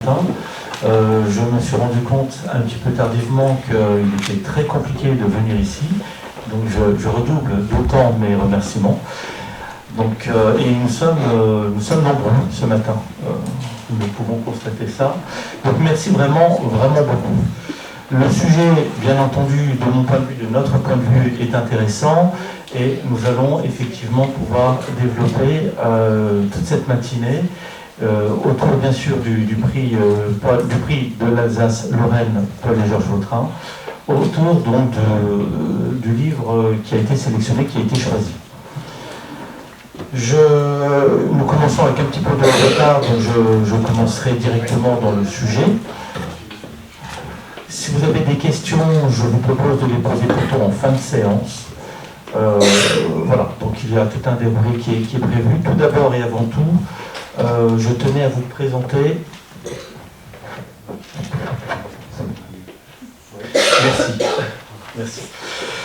Je me suis rendu compte un petit peu tardivement qu'il était très compliqué de venir ici, donc je redouble d'autant mes remerciements. Donc, et nous sommes nombreux ce matin, nous pouvons constater ça. Donc merci vraiment, vraiment beaucoup. Le sujet, bien entendu, de mon point de vue, de notre point de vue, est intéressant et nous allons effectivement pouvoir développer toute cette matinée autour bien sûr du prix de l'Alsace-Lorraine Paul et Georges Vautrin, autour donc du livre qui a été sélectionné, qui a été choisi. Nous commençons avec un petit peu de retard, donc je commencerai directement dans le sujet. Si vous avez des questions, je vous propose de les poser plutôt en fin de séance. Voilà, donc il y a tout un déroulé qui est prévu. Tout d'abord et avant tout, je tenais à vous présenter. Merci.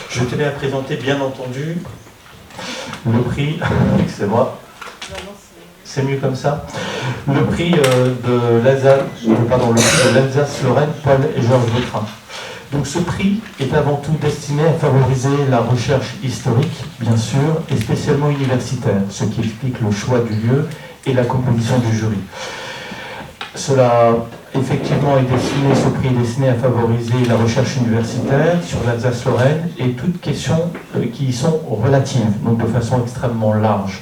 Je tenais à présenter, bien entendu, le prix. Excusez-moi. C'est mieux comme ça. Le prix de l'Alsace-Lorraine, Paul et Georges Vautrin. Donc ce prix est avant tout destiné à favoriser la recherche historique, bien sûr, et spécialement universitaire, ce qui explique le choix du lieu et la composition du jury. Cela, effectivement, ce prix est destiné à favoriser la recherche universitaire sur l'Alsace-Lorraine et toutes questions qui y sont relatives, donc de façon extrêmement large.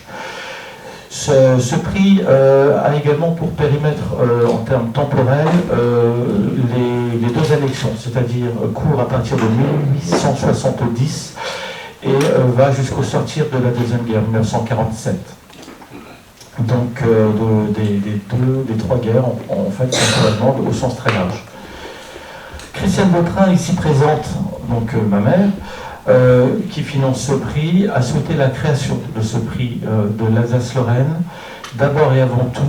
Ce prix a également pour périmètre, en termes temporels, les deux annexions, c'est-à-dire court à partir de 1870 et va jusqu'au sortir de la Deuxième Guerre, 1947. Donc des trois guerres, en fait, temporellement, au sens très large. Christiane Vautrin, ici présente, donc ma mère, qui finance ce prix, a souhaité la création de ce prix de l'Alsace-Lorraine, d'abord et avant tout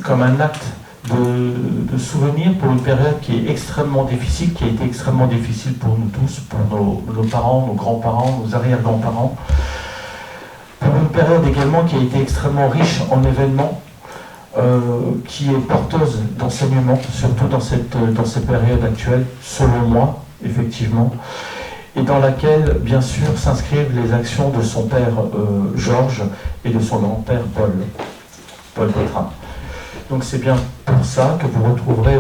comme un acte de souvenir pour une période qui est extrêmement difficile, qui a été extrêmement difficile pour nous tous, pour nos parents, nos grands-parents, nos arrière-grands-parents, pour une période également qui a été extrêmement riche en événements, qui est porteuse d'enseignement, surtout dans cette période actuelle, selon moi, effectivement, et dans laquelle, bien sûr, s'inscrivent les actions de son père Georges et de son grand-père Paul Vautrin. Donc c'est bien pour ça que vous retrouvez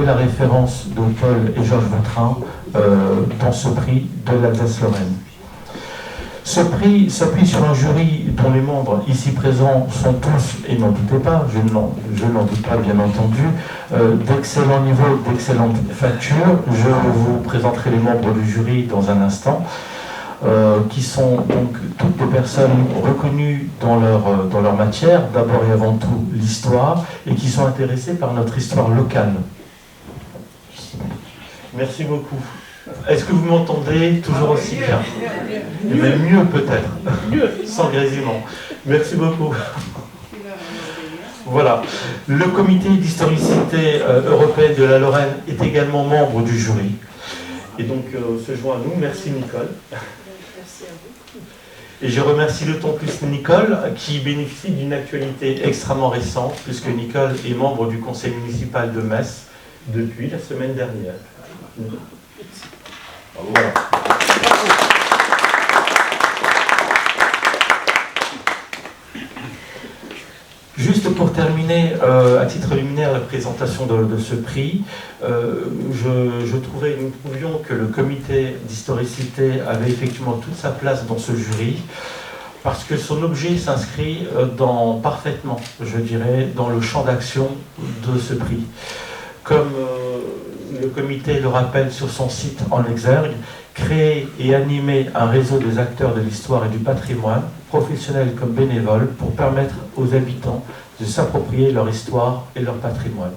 la référence de Paul et Georges Vautrin dans ce prix de l'Alsace-Lorraine. Ce prix s'appuie sur un jury dont les membres ici présents sont tous, et n'en doutez pas, je n'en doute pas bien entendu, d'excellent niveau, d'excellente facture. Je vous présenterai les membres du jury dans un instant, qui sont donc toutes des personnes reconnues dans leur matière, d'abord et avant tout l'histoire, et qui sont intéressées par notre histoire locale. Merci beaucoup. Est-ce que vous m'entendez toujours aussi bien? Mais mieux peut-être, sans grésillement. Merci beaucoup. Voilà. Le comité d'historicité européenne de la Lorraine est également membre du jury. Et donc se joint à nous. Merci Nicole. Merci à vous. Et je remercie d'autant plus Nicole qui bénéficie d'une actualité extrêmement récente, puisque Nicole est membre du conseil municipal de Metz depuis la semaine dernière. Voilà. Juste pour terminer, à titre liminaire, la présentation de ce prix, nous trouvions que le comité d'historicité avait effectivement toute sa place dans ce jury, parce que son objet s'inscrit parfaitement, je dirais, dans le champ d'action de ce prix. Comme le comité le rappelle sur son site en exergue, créer et animer un réseau des acteurs de l'histoire et du patrimoine, professionnels comme bénévoles, pour permettre aux habitants de s'approprier leur histoire et leur patrimoine,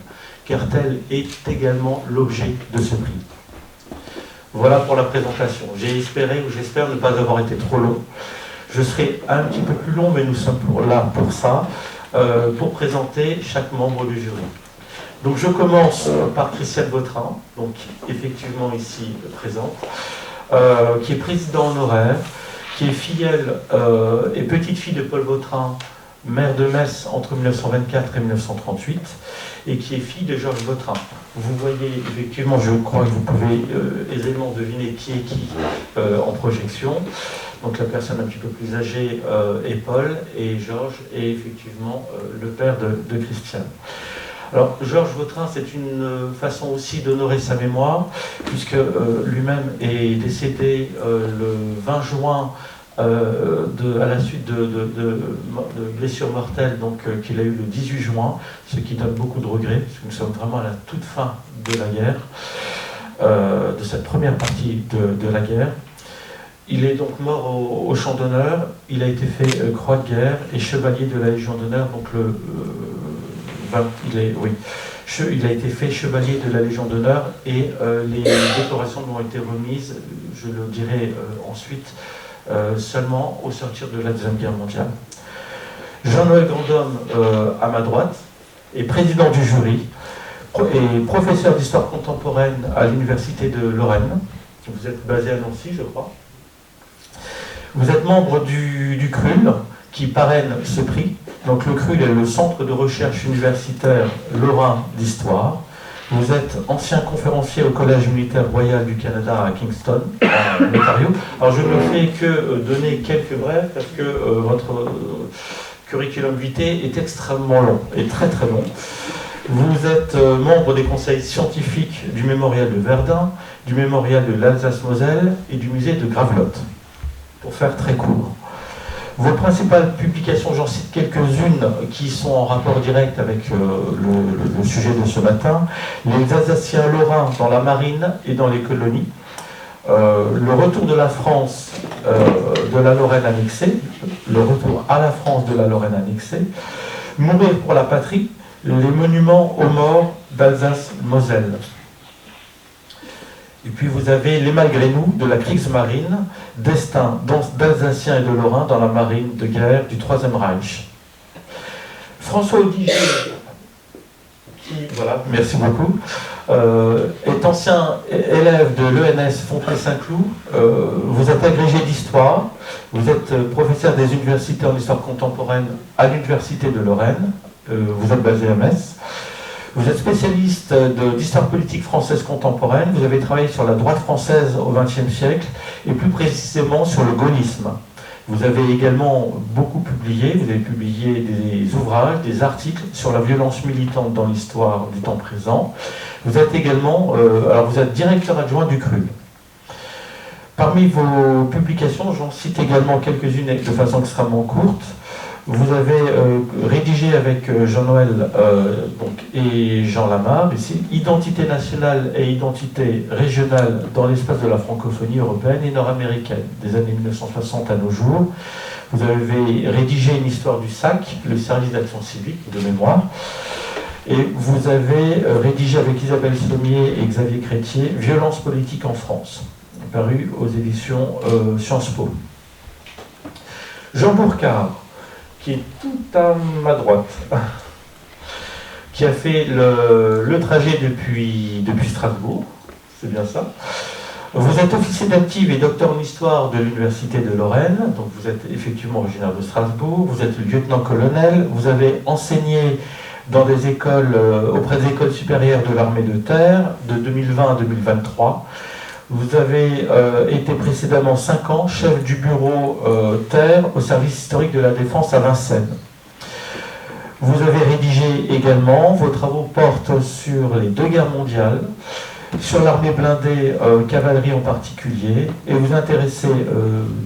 car tel est également l'objet de ce prix. Voilà pour la présentation. J'espère ne pas avoir été trop long. Je serai un petit peu plus long, mais nous sommes là pour ça, pour présenter chaque membre du jury. Donc je commence par Christiane Vautrin, donc effectivement ici présente, qui est président honoraire, qui est filleule et petite fille de Paul Vautrin, maire de Metz entre 1924 et 1938, et qui est fille de Georges Vautrin. Vous voyez, effectivement, je crois que vous pouvez aisément deviner qui est qui en projection. Donc la personne un petit peu plus âgée est Paul, et Georges est effectivement le père de Christiane. Alors, Georges Vautrin, c'est une façon aussi d'honorer sa mémoire, puisque lui-même est décédé le 20 juin à la suite de blessures mortelles qu'il a eu le 18 juin, ce qui donne beaucoup de regrets, parce que nous sommes vraiment à la toute fin de la guerre, de cette première partie de la guerre. Il est donc mort au champ d'honneur, il a été fait croix de guerre et chevalier de la Légion d'honneur, donc il a été fait chevalier de la Légion d'honneur et les décorations lui ont été remises, je le dirai ensuite, seulement au sortir de la Deuxième Guerre mondiale. Jean-Noël Grandhomme, à ma droite, est président du jury et professeur d'histoire contemporaine à l'Université de Lorraine. Vous êtes basé à Nancy, je crois. Vous êtes membre du CRUL, qui parraine ce prix. Donc le CRUL est le Centre de recherche universitaire lorrain d'histoire. Vous êtes ancien conférencier au Collège militaire royal du Canada à Kingston, en Ontario. Alors je ne fais que donner quelques brefs parce que votre curriculum vitae est extrêmement long et très très long. Vous êtes membre des conseils scientifiques du Mémorial de Verdun, du Mémorial de l'Alsace-Moselle et du musée de Gravelotte, pour faire très court. Vos principales publications, j'en cite quelques-unes qui sont en rapport direct avec le sujet de ce matin. Les Alsaciens lorrains dans la marine et dans les colonies. Le retour de la France de la Lorraine annexée. Le retour à la France de la Lorraine annexée. Mourir pour la patrie. Les monuments aux morts d'Alsace-Moselle. Et puis vous avez les Malgré nous de la Kriegsmarine, destin d'Alsaciens et de Lorrains dans la marine de guerre du Troisième Reich. François Audigier, qui, voilà, merci beaucoup, est ancien élève de l'ENS Fontenay-Saint-Cloud. Vous êtes agrégé d'histoire, vous êtes professeur des universités en histoire contemporaine à l'Université de Lorraine, vous êtes basé à Metz. Vous êtes spécialiste d'histoire politique française contemporaine, vous avez travaillé sur la droite française au XXe siècle, et plus précisément sur le gaullisme. Vous avez également beaucoup publié, vous avez publié des ouvrages, des articles sur la violence militante dans l'histoire du temps présent. Vous êtes également, alors vous êtes directeur adjoint du CRUL. Parmi vos publications, j'en cite également quelques-unes de façon extrêmement courte. Vous avez rédigé avec Jean-Noël et Jean Lamarre, ici, Identité nationale et identité régionale dans l'espace de la francophonie européenne et nord-américaine, des années 1960 à nos jours. Vous avez rédigé une histoire du SAC, le service d'action civique de mémoire, et vous avez rédigé avec Isabelle Sommier et Xavier Chrétier, Violence politique en France, paru aux éditions Sciences Po. Jean Bourcard, qui est tout à ma droite, qui a fait le trajet depuis Strasbourg, c'est bien ça. Vous êtes officier d'active et docteur en histoire de l'Université de Lorraine, donc vous êtes effectivement originaire de Strasbourg, vous êtes lieutenant-colonel, vous avez enseigné dans des écoles, auprès des écoles supérieures de l'armée de terre, de 2020 à 2023. Vous avez été précédemment 5 ans chef du bureau Terre au service historique de la défense à Vincennes. Vous avez rédigé également, vos travaux portent sur les 2 guerres mondiales, sur l'armée blindée, cavalerie en particulier, et vous intéressez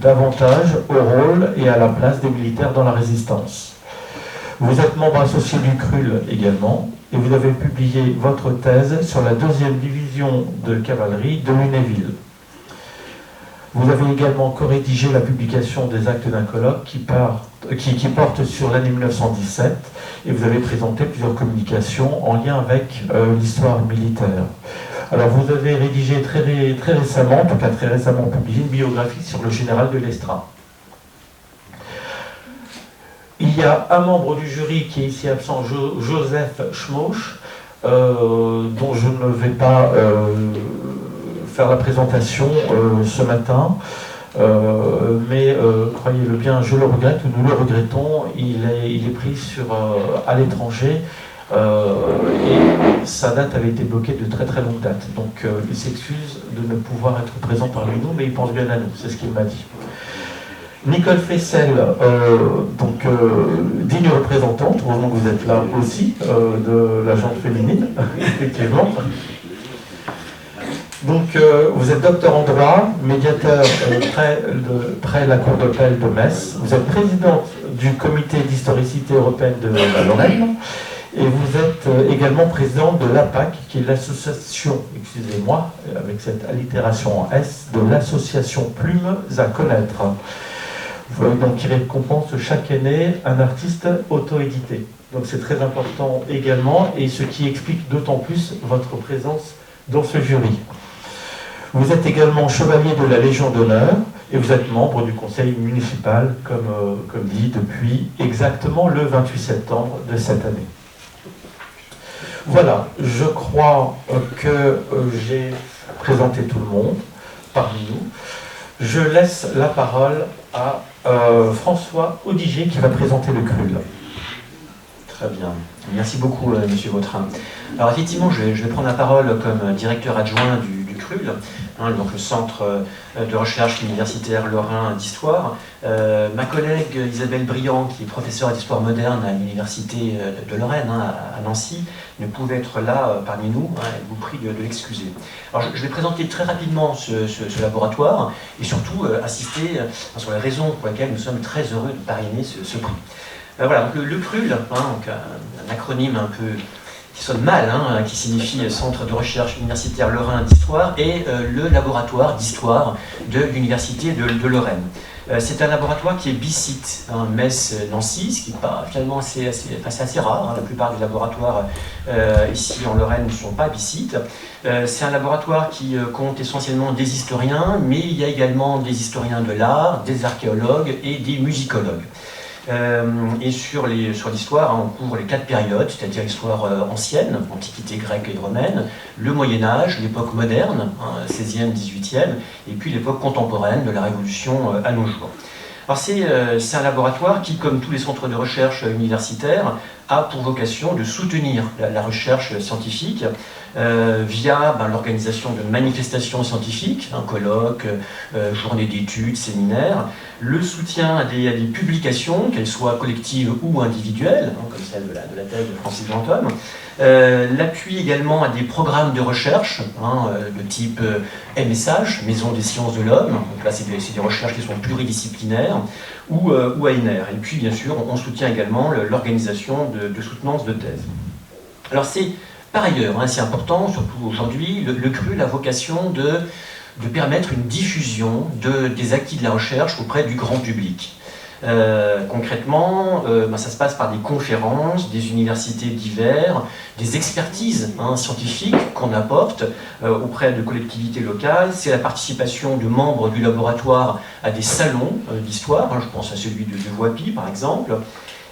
davantage au rôle et à la place des militaires dans la résistance. Vous êtes membre associé du CRUL également, et vous avez publié votre thèse sur la 2e division de cavalerie de Lunéville. Vous avez également co-rédigé la publication des actes d'un colloque qui porte sur l'année 1917, et vous avez présenté plusieurs communications en lien avec l'histoire militaire. Alors vous avez rédigé très récemment, en tout cas très récemment publié, une biographie sur le général de Lestra. Il y a un membre du jury qui est ici absent, Joseph Schmoch, dont je ne vais pas faire la présentation ce matin. Mais croyez-le bien, je le regrette, nous le regrettons, il est pris à l'étranger et sa date avait été bloquée de très très longue date. Donc il s'excuse de ne pouvoir être présent parmi nous, mais il pense bien à nous, c'est ce qu'il m'a dit. Nicole Fessel, digne représentante, heureusement que vous êtes là aussi, de la gente féminine, effectivement. Donc, vous êtes docteur en droit, médiateur près la Cour d'appel de Metz. Vous êtes présidente du comité d'historicité européenne de la Lorraine. Et vous êtes également présidente de l'APAC, qui est l'association, excusez-moi, avec cette allitération en S, de l'association Plumes à connaître. Donc, qui récompense chaque année un artiste auto-édité. Donc, c'est très important également, et ce qui explique d'autant plus votre présence dans ce jury. Vous êtes également chevalier de la Légion d'honneur et vous êtes membre du conseil municipal, comme dit, depuis exactement le 28 septembre de cette année. Voilà, je crois que j'ai présenté tout le monde parmi nous. Je laisse la parole à François Audiger qui va présenter le CRUL. Très bien. Merci beaucoup, Monsieur Vautrin. Alors effectivement, je vais prendre la parole comme directeur adjoint du CRUL, donc le Centre de recherche universitaire lorrain d'histoire. Ma collègue Isabelle Briand, qui est professeure d'histoire moderne à l'université de Lorraine, à Nancy, ne pouvait être là parmi nous. Elle vous prie de l'excuser. Alors je vais présenter très rapidement ce laboratoire et surtout assister sur les raisons pour lesquelles nous sommes très heureux de parrainer ce prix. Voilà, donc le CRUL, donc un acronyme un peu qui sonne mal, qui signifie Centre de recherche universitaire lorrain d'histoire, et le laboratoire d'histoire de l'université de Lorraine. C'est un laboratoire qui est bisite, Metz-Nancy, ce qui est pas, finalement c'est assez rare. La plupart des laboratoires ici en Lorraine ne sont pas bisites. C'est un laboratoire qui compte essentiellement des historiens, mais il y a également des historiens de l'art, des archéologues et des musicologues. Et sur l'histoire, on couvre les 4 périodes, c'est-à-dire l'histoire ancienne, antiquité grecque et romaine, le Moyen-Âge, l'époque moderne, 16e, 18e, et puis l'époque contemporaine de la Révolution à nos jours. Alors c'est un laboratoire qui, comme tous les centres de recherche universitaires, a pour vocation de soutenir la recherche scientifique via l'organisation de manifestations scientifiques, colloques, journées d'études, séminaires, le soutien à des publications, qu'elles soient collectives ou individuelles, comme celle de la thèse de Francis Brantôme, l'appui également à des programmes de recherche de type MSH, Maison des sciences de l'homme, donc là c'est des recherches qui sont pluridisciplinaires, ou ANR. Et puis bien sûr on soutient également l'organisation de soutenance de thèse. Alors c'est par ailleurs, c'est important, surtout aujourd'hui, le CRUL a vocation de permettre une diffusion des acquis de la recherche auprès du grand public. Concrètement, ça se passe par des conférences, des universités diverses, des expertises scientifiques qu'on apporte auprès de collectivités locales. C'est la participation de membres du laboratoire à des salons d'histoire, je pense à celui de Voipy par exemple.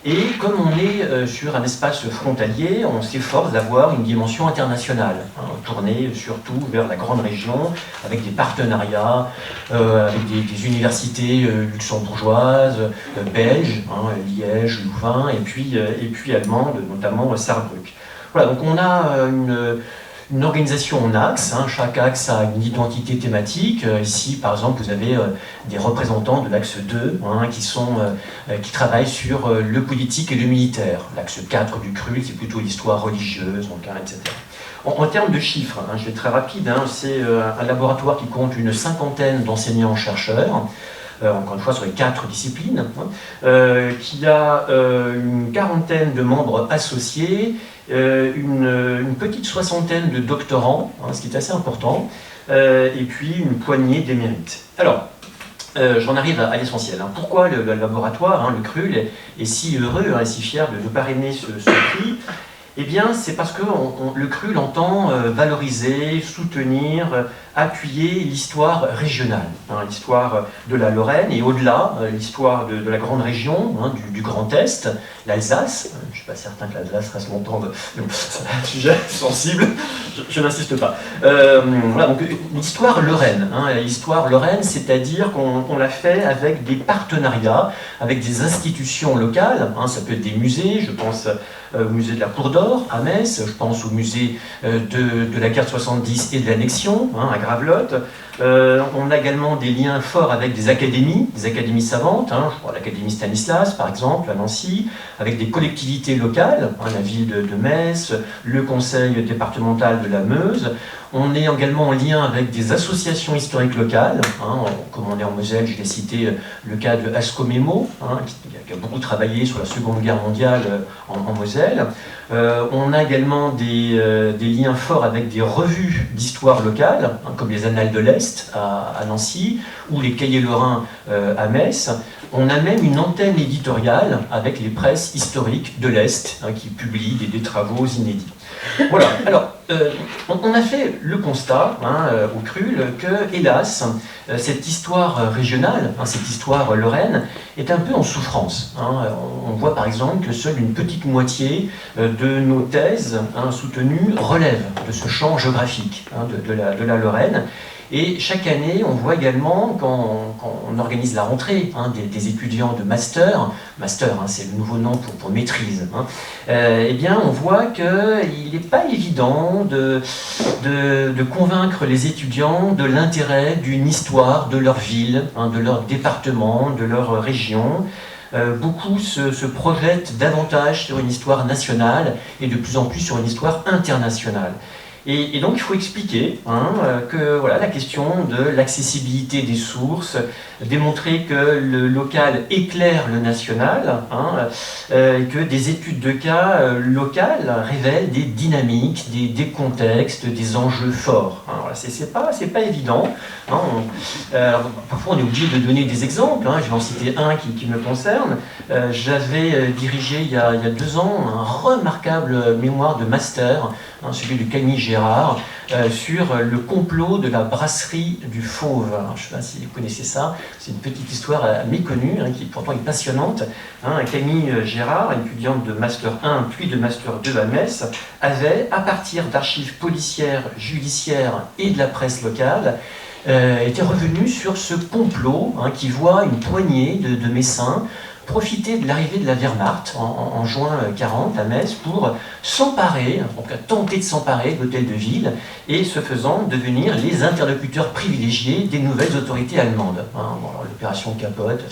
Et comme on est sur un espace frontalier, on s'efforce d'avoir une dimension internationale, tournée surtout vers la grande région, avec des partenariats, avec des universités luxembourgeoises, belges, Liège, Louvain, et puis allemandes, notamment Saarbrück. Voilà, donc on a une organisation en axes, chaque axe a une identité thématique. Ici, par exemple, vous avez des représentants de l'axe 2 qui travaillent sur le politique et le militaire. L'axe 4 du CRUL, c'est plutôt l'histoire religieuse, etc. En termes de chiffres, je vais être très rapide, c'est un laboratoire qui compte une 50aine d'enseignants-chercheurs, encore une fois sur les 4 disciplines, qui a une 40aine de membres associés, une petite 60aine de doctorants, ce qui est assez important, et puis une poignée d'émérites. Alors, j'en arrive à l'essentiel. Pourquoi le laboratoire, le CRUL, est si heureux et si fier de parrainer ce prix? Eh bien, c'est parce que le CRUL entend valoriser, soutenir, appuyer l'histoire régionale, hein, l'histoire de la Lorraine et au-delà, l'histoire de la grande région, hein, du Grand Est, l'Alsace. Je ne suis pas certain que l'Alsace reste longtemps c'est un sujet sensible, je n'insiste pas. Voilà, donc l'histoire lorraine, hein, l'histoire lorraine, c'est-à-dire qu'on l'a fait avec des partenariats, avec des institutions locales, hein, ça peut être des musées, je pense au musée de la Cour d'Or à Metz, je pense au musée de la guerre de 70 et de l'annexion, hein, à Gravelotte. On a également des liens forts avec des académies savantes, hein, je crois l'Académie Stanislas par exemple à Nancy, avec des collectivités locales, hein, la ville de Metz, le conseil départemental de la Meuse. On est également en lien avec des associations historiques locales, hein, comme on est en Moselle, je l'ai cité le cas de Ascomemo, hein, qui a beaucoup travaillé sur la Seconde Guerre mondiale en Moselle. On a également des liens forts avec des revues d'histoire locale, hein, comme les Annales de l'Est à Nancy, ou les Cahiers lorrains à Metz. On a même une antenne éditoriale avec les presses historiques de l'Est, hein, qui publient des travaux inédits. Voilà, alors, on a fait le constat, hein, au CRUL, que, hélas, cette histoire régionale, hein, cette histoire lorraine, est un peu en souffrance. Hein. On voit par exemple que seule une petite moitié de nos thèses, hein, soutenues relèvent de ce champ géographique, hein, de la Lorraine. Et chaque année, on voit également, quand on organise la rentrée, hein, des étudiants de master, hein, c'est le nouveau nom pour maîtrise, hein, eh bien, on voit qu'il n'est pas évident de convaincre les étudiants de l'intérêt d'une histoire de leur ville, hein, de leur département, de leur région. Beaucoup se projettent davantage sur une histoire nationale et de plus en plus sur une histoire internationale. Et donc il faut expliquer, hein, que voilà, la question de l'accessibilité des sources, démontrer que le local éclaire le national, hein, et que des études de cas locales révèlent des dynamiques, des contextes, des enjeux forts. Hein, voilà, c'est pas évident. Hein, parfois on est obligé de donner des exemples, hein, je vais en citer un qui me concerne. J'avais dirigé il y a 2 ans un remarquable mémoire de master, hein, celui de Camille Gérard, sur le complot de la brasserie du Fauve. Alors, je ne sais pas si vous connaissez ça, c'est une petite histoire méconnue, hein, qui pourtant est passionnante. Hein, Camille Gérard, étudiante de Master 1 puis de Master 2 à Metz, avait, à partir d'archives policières, judiciaires et de la presse locale, était revenue sur ce complot, hein, qui voit une poignée de Messins profiter de l'arrivée de la Wehrmacht en juin 40 à Metz pour s'emparer, donc tenter de s'emparer de l'hôtel de ville et ce faisant devenir les interlocuteurs privilégiés des nouvelles autorités allemandes. Hein, bon, l'opération capote,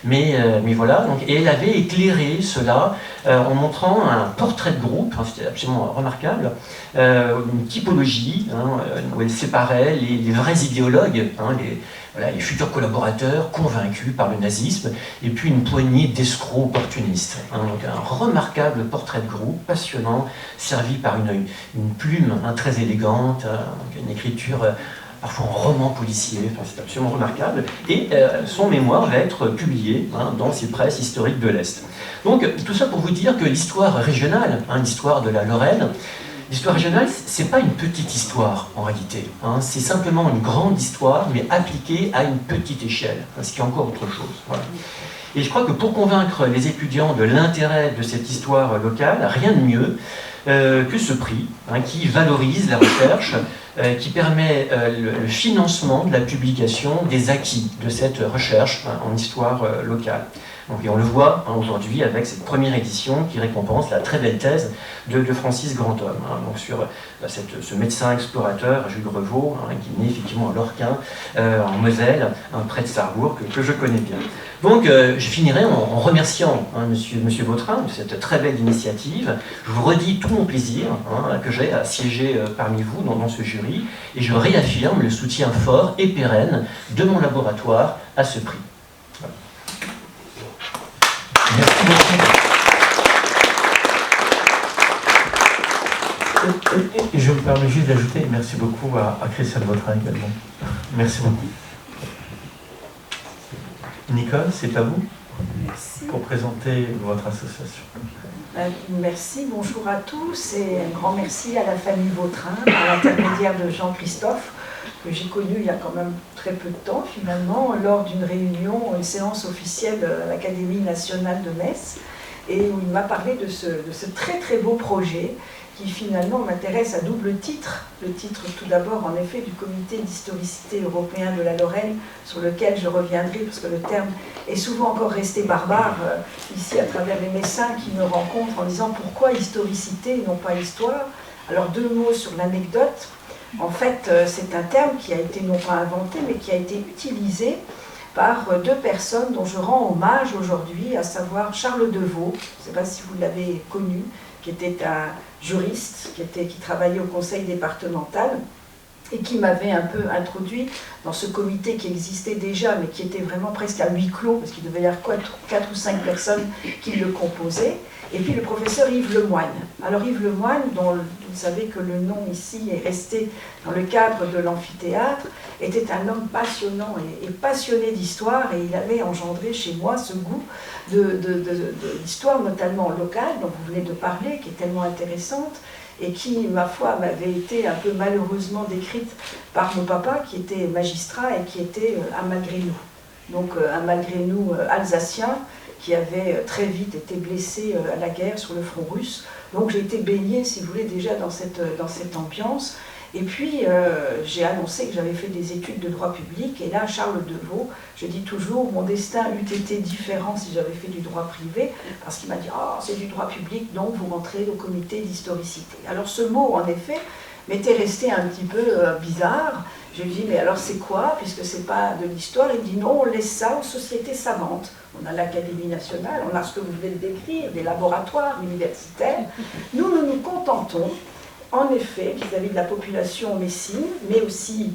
mais voilà. Donc, et elle avait éclairé cela en montrant un portrait de groupe, hein, c'était absolument remarquable, une typologie, hein, où elle séparait les vrais idéologues, hein, les futurs collaborateurs convaincus par le nazisme, et puis une poignée d'escrocs opportunistes. Hein, donc un remarquable portrait de groupe, passionnant, servi par une plume, hein, très élégante, une écriture parfois en roman policier, enfin, c'est absolument remarquable, et son mémoire va être publié, hein, dans ces presses historiques de l'Est. Donc tout ça pour vous dire que l'histoire régionale, hein, l'histoire de la Lorraine, l'histoire régionale, c'est pas une petite histoire en réalité, hein, c'est simplement une grande histoire, mais appliquée à une petite échelle, hein, ce qui est encore autre chose. Voilà. Et je crois que pour convaincre les étudiants de l'intérêt de cette histoire locale, rien de mieux que ce prix, hein, qui valorise la recherche, qui permet le financement de la publication des acquis de cette recherche, hein, en histoire locale. Donc, et on le voit, hein, aujourd'hui avec cette première édition qui récompense la très belle thèse de Francis Grandhomme, hein, donc sur ce médecin explorateur, Jules Revaux, hein, qui est né effectivement à Lorquin, en Moselle, hein, près de Sarrebourg, que je connais bien. Donc je finirai en remerciant, hein, monsieur Vautrin de cette très belle initiative. Je vous redis tout mon plaisir, hein, que j'ai à siéger parmi vous dans ce jury, et je réaffirme le soutien fort et pérenne de mon laboratoire à ce prix. Voilà. Merci beaucoup. Et je me permets juste d'ajouter, merci beaucoup à Christian Vautrin également. Merci beaucoup. Nicole, c'est à vous. Merci. pour présenter votre association. Merci, bonjour à tous et un grand merci à la famille Vautrin, par l'intermédiaire de Jean-Christophe, que j'ai connu il y a quand même très peu de temps finalement, lors d'une réunion, une séance officielle à l'Académie nationale de Metz, et où il m'a parlé de ce très très beau projet qui finalement m'intéresse à double titre. Le titre tout d'abord en effet du comité d'historicité européen de la Lorraine, sur lequel je reviendrai parce que le terme est souvent encore resté barbare ici à travers les Messins qui me rencontrent en disant pourquoi historicité et non pas histoire. Alors 2 mots sur l'anecdote. En fait c'est un terme qui a été non pas inventé mais qui a été utilisé par 2 personnes dont je rends hommage aujourd'hui, à savoir Charles Deveau, je ne sais pas si vous l'avez connu, qui était un juriste, qui travaillait au conseil départemental et qui m'avait un peu introduit dans ce comité qui existait déjà, mais qui était vraiment presque à huis clos, parce qu'il devait y avoir 4 ou 5 personnes qui le composaient. Et puis le professeur Yves Lemoine. Alors Yves Lemoine, dont vous savez que le nom ici est resté dans le cadre de l'amphithéâtre, était un homme passionnant et passionné d'histoire, et il avait engendré chez moi ce goût de l'histoire, notamment locale, dont vous venez de parler, qui est tellement intéressante, et qui, ma foi, m'avait été un peu malheureusement décrite par mon papa, qui était magistrat et qui était un malgré nous. Donc un malgré nous alsacien, qui avait très vite été blessé à la guerre sur le front russe. Donc j'ai été baignée, si vous voulez, déjà dans cette ambiance. Et puis j'ai annoncé que j'avais fait des études de droit public, et là Charles Deveau, je dis toujours, mon destin eût été différent si j'avais fait du droit privé, parce qu'il m'a dit « Ah, c'est du droit public, donc vous rentrez au comité d'historicité ». Alors ce mot, en effet, m'était resté un petit peu bizarre. Je lui dis, mais alors c'est quoi, puisque c'est pas de l'histoire? Il me dit, non, on laisse ça aux sociétés savantes. On a l'Académie nationale, on a ce que vous venez de décrire, des laboratoires universitaires. Nous nous contentons, en effet, vis-à-vis de la population messine, mais aussi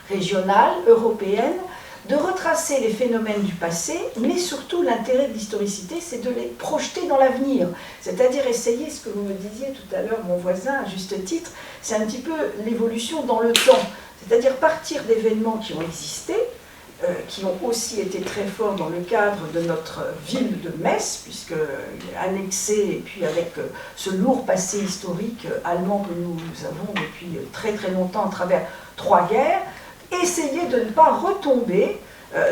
régionale, européenne, de retracer les phénomènes du passé, mais surtout l'intérêt de l'historicité, c'est de les projeter dans l'avenir. C'est-à-dire essayer, ce que vous me disiez tout à l'heure, mon voisin, à juste titre, c'est un petit peu l'évolution dans le temps. C'est-à-dire partir d'événements qui ont existé, qui ont aussi été très forts dans le cadre de notre ville de Metz, puisque annexée, et puis avec ce lourd passé historique allemand que nous avons depuis très très longtemps à travers 3 guerres, essayer de ne pas retomber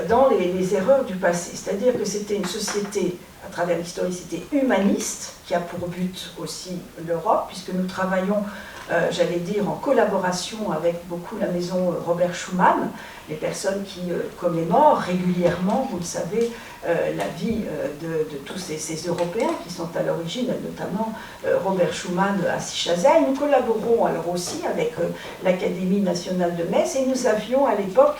dans les erreurs du passé. C'est-à-dire que c'était une société, à travers l'historicité humaniste, qui a pour but aussi l'Europe, puisque nous travaillons, j'allais dire, en collaboration avec beaucoup la maison Robert Schuman, les personnes qui commémorent régulièrement, vous le savez, la vie de tous ces Européens qui sont à l'origine, notamment Robert Schuman à Sichazel. Nous collaborons alors aussi avec l'Académie nationale de Metz, et nous avions à l'époque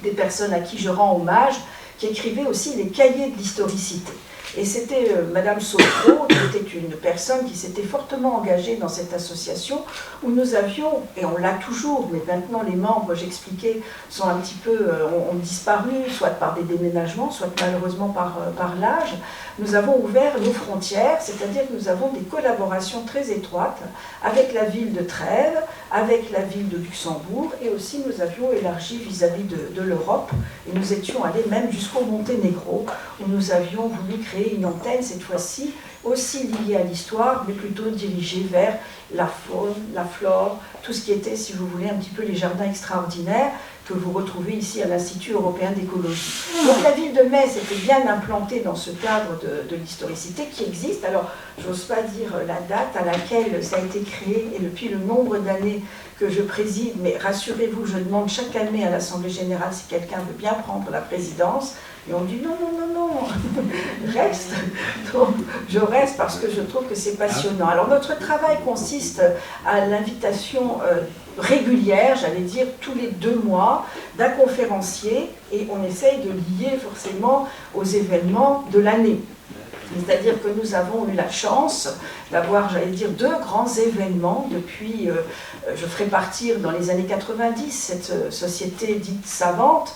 des personnes à qui je rends hommage, qui écrivaient aussi les cahiers de l'historicité. Et c'était Madame Sautreau, qui était une personne qui s'était fortement engagée dans cette association, où nous avions, et on l'a toujours, mais maintenant les membres, j'expliquais, sont un petit peu, ont disparu, soit par des déménagements, soit malheureusement par l'âge. Nous avons ouvert nos frontières, c'est-à-dire que nous avons des collaborations très étroites avec la ville de Trèves, avec la ville de Luxembourg, et aussi nous avions élargi vis-à-vis de l'Europe, et nous étions allés même jusqu'au Monténégro, où nous avions voulu créer une antenne, cette fois-ci, aussi liée à l'histoire, mais plutôt dirigée vers la faune, la flore, tout ce qui était, si vous voulez, un petit peu les jardins extraordinaires que vous retrouvez ici à l'Institut européen d'écologie. Donc la ville de Metz était bien implantée dans ce cadre de l'historicité qui existe. Alors, j'ose pas dire la date à laquelle ça a été créé et depuis le nombre d'années que je préside, mais rassurez-vous, je demande chaque année à l'Assemblée générale si quelqu'un veut bien prendre la présidence. Et on dit non, non, non, non, reste. Donc, je reste parce que je trouve que c'est passionnant. Alors notre travail consiste à l'invitation régulière, j'allais dire tous les 2 mois, d'un conférencier, et on essaye de lier forcément aux événements de l'année. C'est-à-dire que nous avons eu la chance d'avoir, j'allais dire, 2 grands événements depuis, je ferai partir dans les années 90, cette société dite savante.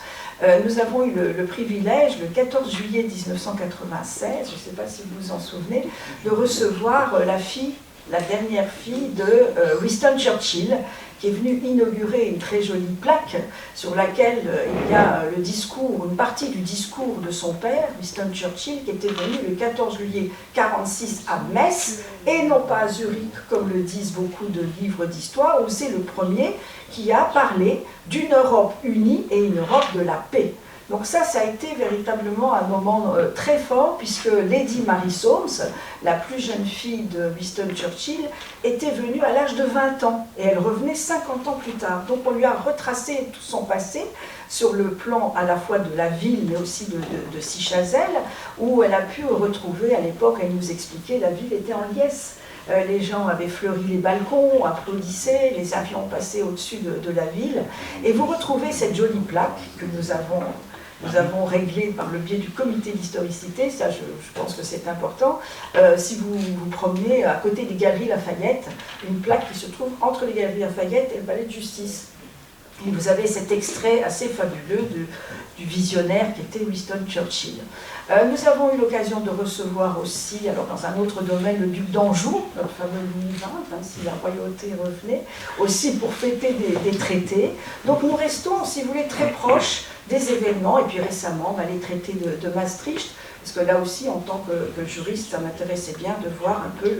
Nous avons eu le privilège, le 14 juillet 1996, je ne sais pas si vous vous en souvenez, de recevoir la fille la dernière fille de Winston Churchill, qui est venu inaugurer une très jolie plaque sur laquelle il y a le discours, une partie du discours de son père, Winston Churchill, qui était venu le 14 juillet 1946 à Metz, et non pas à Zurich, comme le disent beaucoup de livres d'histoire, où c'est le premier qui a parlé d'une Europe unie et une Europe de la paix. Donc ça a été véritablement un moment très fort, puisque Lady Mary Soames, la plus jeune fille de Winston Churchill, était venue à l'âge de 20 ans, et elle revenait 50 ans plus tard. Donc on lui a retracé tout son passé, sur le plan à la fois de la ville, mais aussi de Sichazel, où elle a pu retrouver, à l'époque, elle nous expliquait, la ville était en liesse. Les gens avaient fleuri les balcons, applaudissaient, les avions passaient au-dessus de la ville. Et vous retrouvez cette jolie plaque que nous avons réglée par le biais du comité d'historicité, ça je pense que c'est important. Si vous vous promenez à côté des Galeries Lafayette, une plaque qui se trouve entre les Galeries Lafayette et le palais de justice. Et vous avez cet extrait assez fabuleux du visionnaire qui était Winston Churchill. Nous avons eu l'occasion de recevoir aussi, alors dans un autre domaine, le duc d'Anjou, notre fameux Louis XX, si la royauté revenait, aussi pour fêter des traités. Donc nous restons, si vous voulez, très proches des événements, et puis récemment, les traités de Maastricht, parce que là aussi, en tant que juriste, ça m'intéressait bien de voir un peu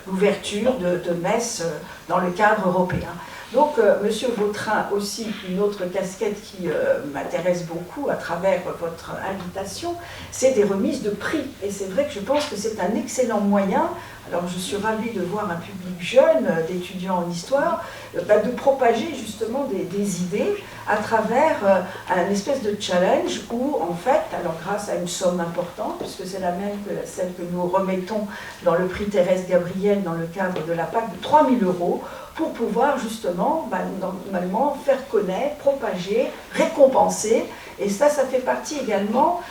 l'ouverture de Metz dans le cadre européen. Donc, Monsieur Vautrin, aussi une autre casquette qui m'intéresse beaucoup à travers votre invitation, c'est des remises de prix. Et c'est vrai que je pense que c'est un excellent moyen, alors je suis ravie de voir un public jeune, d'étudiants en histoire, de propager justement des idées à travers un espèce de challenge où, en fait, alors grâce à une somme importante, puisque c'est la même que celle que nous remettons dans le prix Thérèse Gabriel dans le cadre de la PAC de 3 000 €, pour pouvoir justement, normalement, faire connaître, propager, récompenser. Et ça fait partie également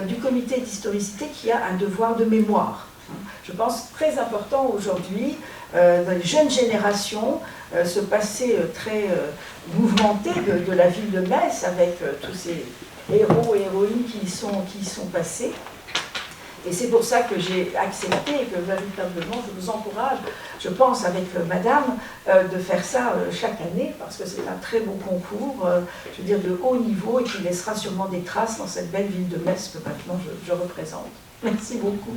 du comité d'historicité qui a un devoir de mémoire. Je pense très important aujourd'hui, dans les jeunes générations, ce passé très mouvementé de la ville de Metz, avec tous ces héros et héroïnes qui y sont passés. Et c'est pour ça que j'ai accepté et que véritablement je vous encourage, je pense avec madame, de faire ça chaque année, parce que c'est un très beau concours, je veux dire de haut niveau, et qui laissera sûrement des traces dans cette belle ville de Metz que maintenant je représente. Merci beaucoup.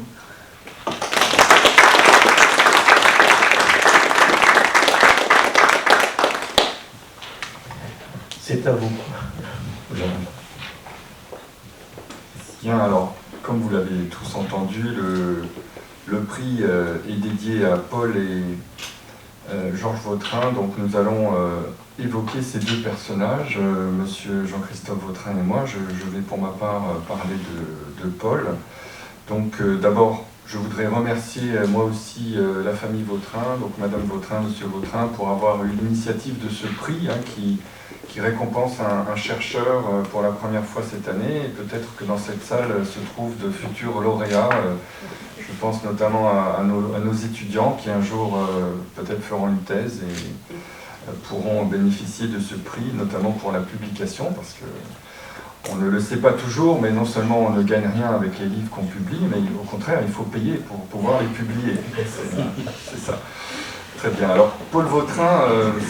C'est à vous. Bien, alors, comme vous l'avez tous entendu, le prix est dédié à Paul et Georges Vautrin. Donc nous allons évoquer ces deux personnages, Monsieur Jean-Christophe Vautrin et moi. Je vais pour ma part parler de Paul. Donc d'abord, je voudrais remercier moi aussi la famille Vautrin, donc Madame Vautrin, Monsieur Vautrin, pour avoir eu l'initiative de ce prix qui récompense un chercheur pour la première fois cette année. Et peut-être que dans cette salle se trouvent de futurs lauréats. Je pense notamment à nos étudiants qui un jour peut-être feront une thèse et pourront bénéficier de ce prix, notamment pour la publication, parce que on ne le sait pas toujours, mais non seulement on ne gagne rien avec les livres qu'on publie, mais au contraire, il faut payer pour pouvoir les publier. C'est ça. Très bien. Alors, Paul Vautrin,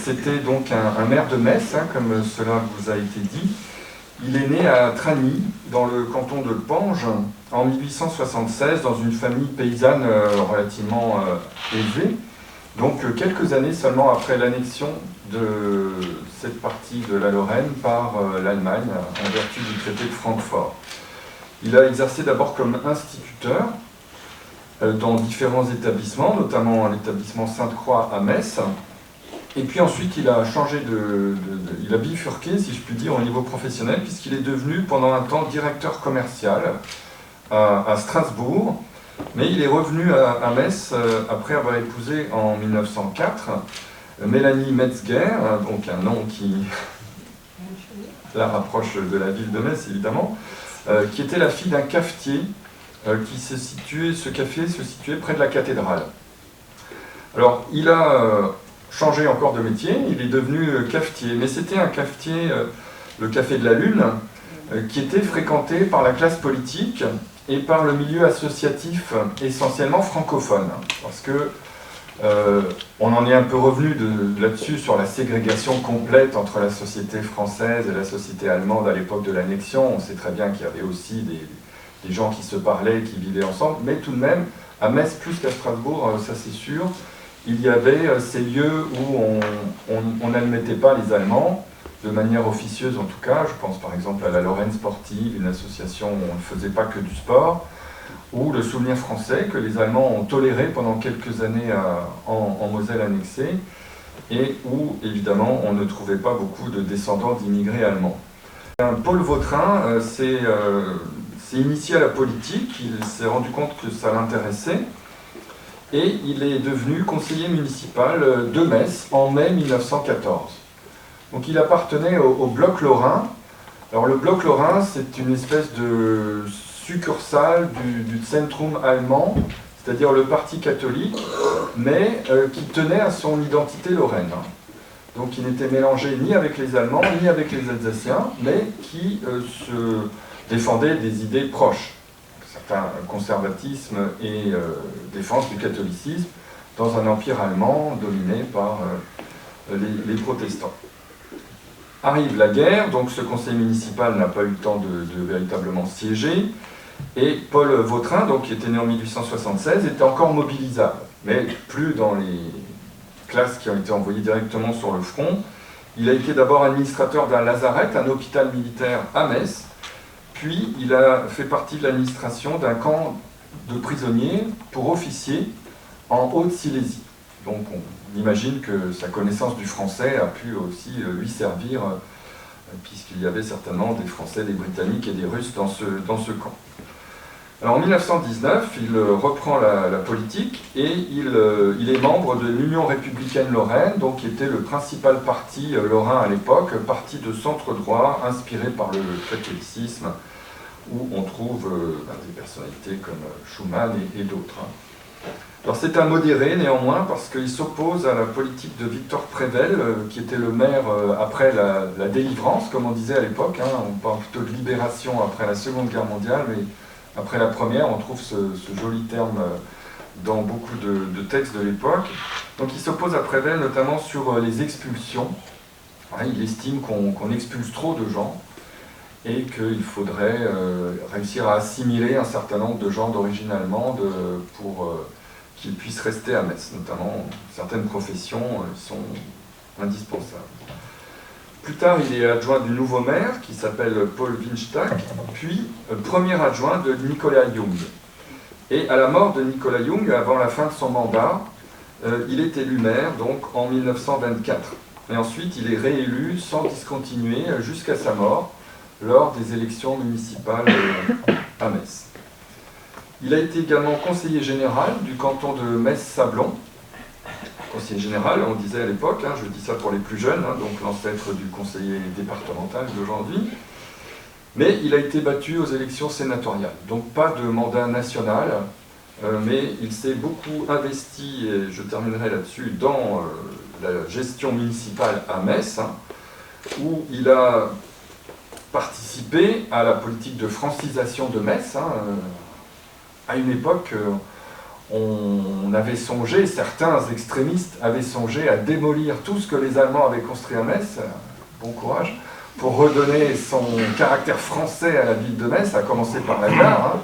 c'était donc un maire de Metz, comme cela vous a été dit. Il est né à Tragny, dans le canton de Pange, en 1876, dans une famille paysanne relativement aisée. Donc, quelques années seulement après l'annexion de cette partie de la Lorraine par l'Allemagne, en vertu du traité de Francfort. Il a exercé d'abord comme instituteur dans différents établissements, notamment l'établissement Sainte-Croix à Metz. Et puis ensuite, il a changé il a bifurqué, si je puis dire, au niveau professionnel, puisqu'il est devenu pendant un temps directeur commercial à Strasbourg. Mais il est revenu à Metz après avoir épousé en 1904 Mélanie Metzger, donc un nom qui la rapproche de la ville de Metz, évidemment, qui était la fille d'un cafetier ce café se situait près de la cathédrale. Alors, il a changé encore de métier, il est devenu cafetier, mais c'était un cafetier, le Café de la Lune, qui était fréquenté par la classe politique et par le milieu associatif essentiellement francophone, parce que On en est un peu revenu là-dessus sur la ségrégation complète entre la société française et la société allemande à l'époque de l'annexion. On sait très bien qu'il y avait aussi des gens qui se parlaient, qui vivaient ensemble, mais tout de même, à Metz plus qu'à Strasbourg, ça c'est sûr, il y avait ces lieux où on n'admettait pas les Allemands, de manière officieuse en tout cas. Je pense par exemple à la Lorraine Sportive, une association où on ne faisait pas que du sport, ou le Souvenir français que les Allemands ont toléré pendant quelques années en Moselle annexée, et où évidemment on ne trouvait pas beaucoup de descendants d'immigrés allemands. Paul Vautrin s'est initié à la politique, il s'est rendu compte que ça l'intéressait, et il est devenu conseiller municipal de Metz en mai 1914. Donc il appartenait au bloc lorrain. Alors le bloc lorrain, c'est une espèce de succursale du Zentrum allemand, c'est-à-dire le parti catholique, mais qui tenait à son identité lorraine. Donc il n'était mélangé ni avec les Allemands, ni avec les Alsaciens, mais qui se défendait des idées proches. Certain conservatisme et défense du catholicisme dans un empire allemand dominé par les protestants. Arrive la guerre, donc ce conseil municipal n'a pas eu le temps de véritablement siéger, et Paul Vautrin, donc, qui était né en 1876, était encore mobilisable, mais plus dans les classes qui ont été envoyées directement sur le front. Il a été d'abord administrateur d'un lazaret, un hôpital militaire à Metz, puis il a fait partie de l'administration d'un camp de prisonniers pour officiers en Haute-Silésie. Donc on imagine que sa connaissance du français a pu aussi lui servir, puisqu'il y avait certainement des Français, des Britanniques et des Russes dans ce camp. Alors en 1919, il reprend la politique et il est membre de l'Union républicaine lorraine, donc qui était le principal parti lorrain à l'époque, parti de centre droit inspiré par le catholicisme, où on trouve des personnalités comme Schumann et d'autres. Alors c'est un modéré néanmoins parce qu'il s'oppose à la politique de Victor Prével, qui était le maire après la délivrance, comme on disait à l'époque. On parle plutôt de libération après la Seconde Guerre mondiale, mais après la Première, on trouve ce joli terme dans beaucoup de textes de l'époque. Donc il s'oppose à Prével notamment sur les expulsions. Il estime qu'on expulse trop de gens et qu'il faudrait réussir à assimiler un certain nombre de gens d'origine allemande pour qu'ils puissent rester à Metz. Notamment, certaines professions sont indispensables. Plus tard, il est adjoint du nouveau maire, qui s'appelle Paul Winstack, puis premier adjoint de Nicolas Jung. Et à la mort de Nicolas Jung, avant la fin de son mandat, il est élu maire, donc en 1924. Et ensuite, il est réélu sans discontinuer jusqu'à sa mort, lors des élections municipales à Metz. Il a été également conseiller général du canton de Metz-Sablon. Conseiller général, on disait à l'époque, je dis ça pour les plus jeunes, donc l'ancêtre du conseiller départemental d'aujourd'hui. Mais il a été battu aux élections sénatoriales, donc pas de mandat national, mais il s'est beaucoup investi, et je terminerai là-dessus, dans la gestion municipale à Metz, où il a participé à la politique de francisation de Metz. À une époque, on avait songé, certains extrémistes avaient songé à démolir tout ce que les Allemands avaient construit à Metz, bon courage, pour redonner son caractère français à la ville de Metz, à commencer par la gare.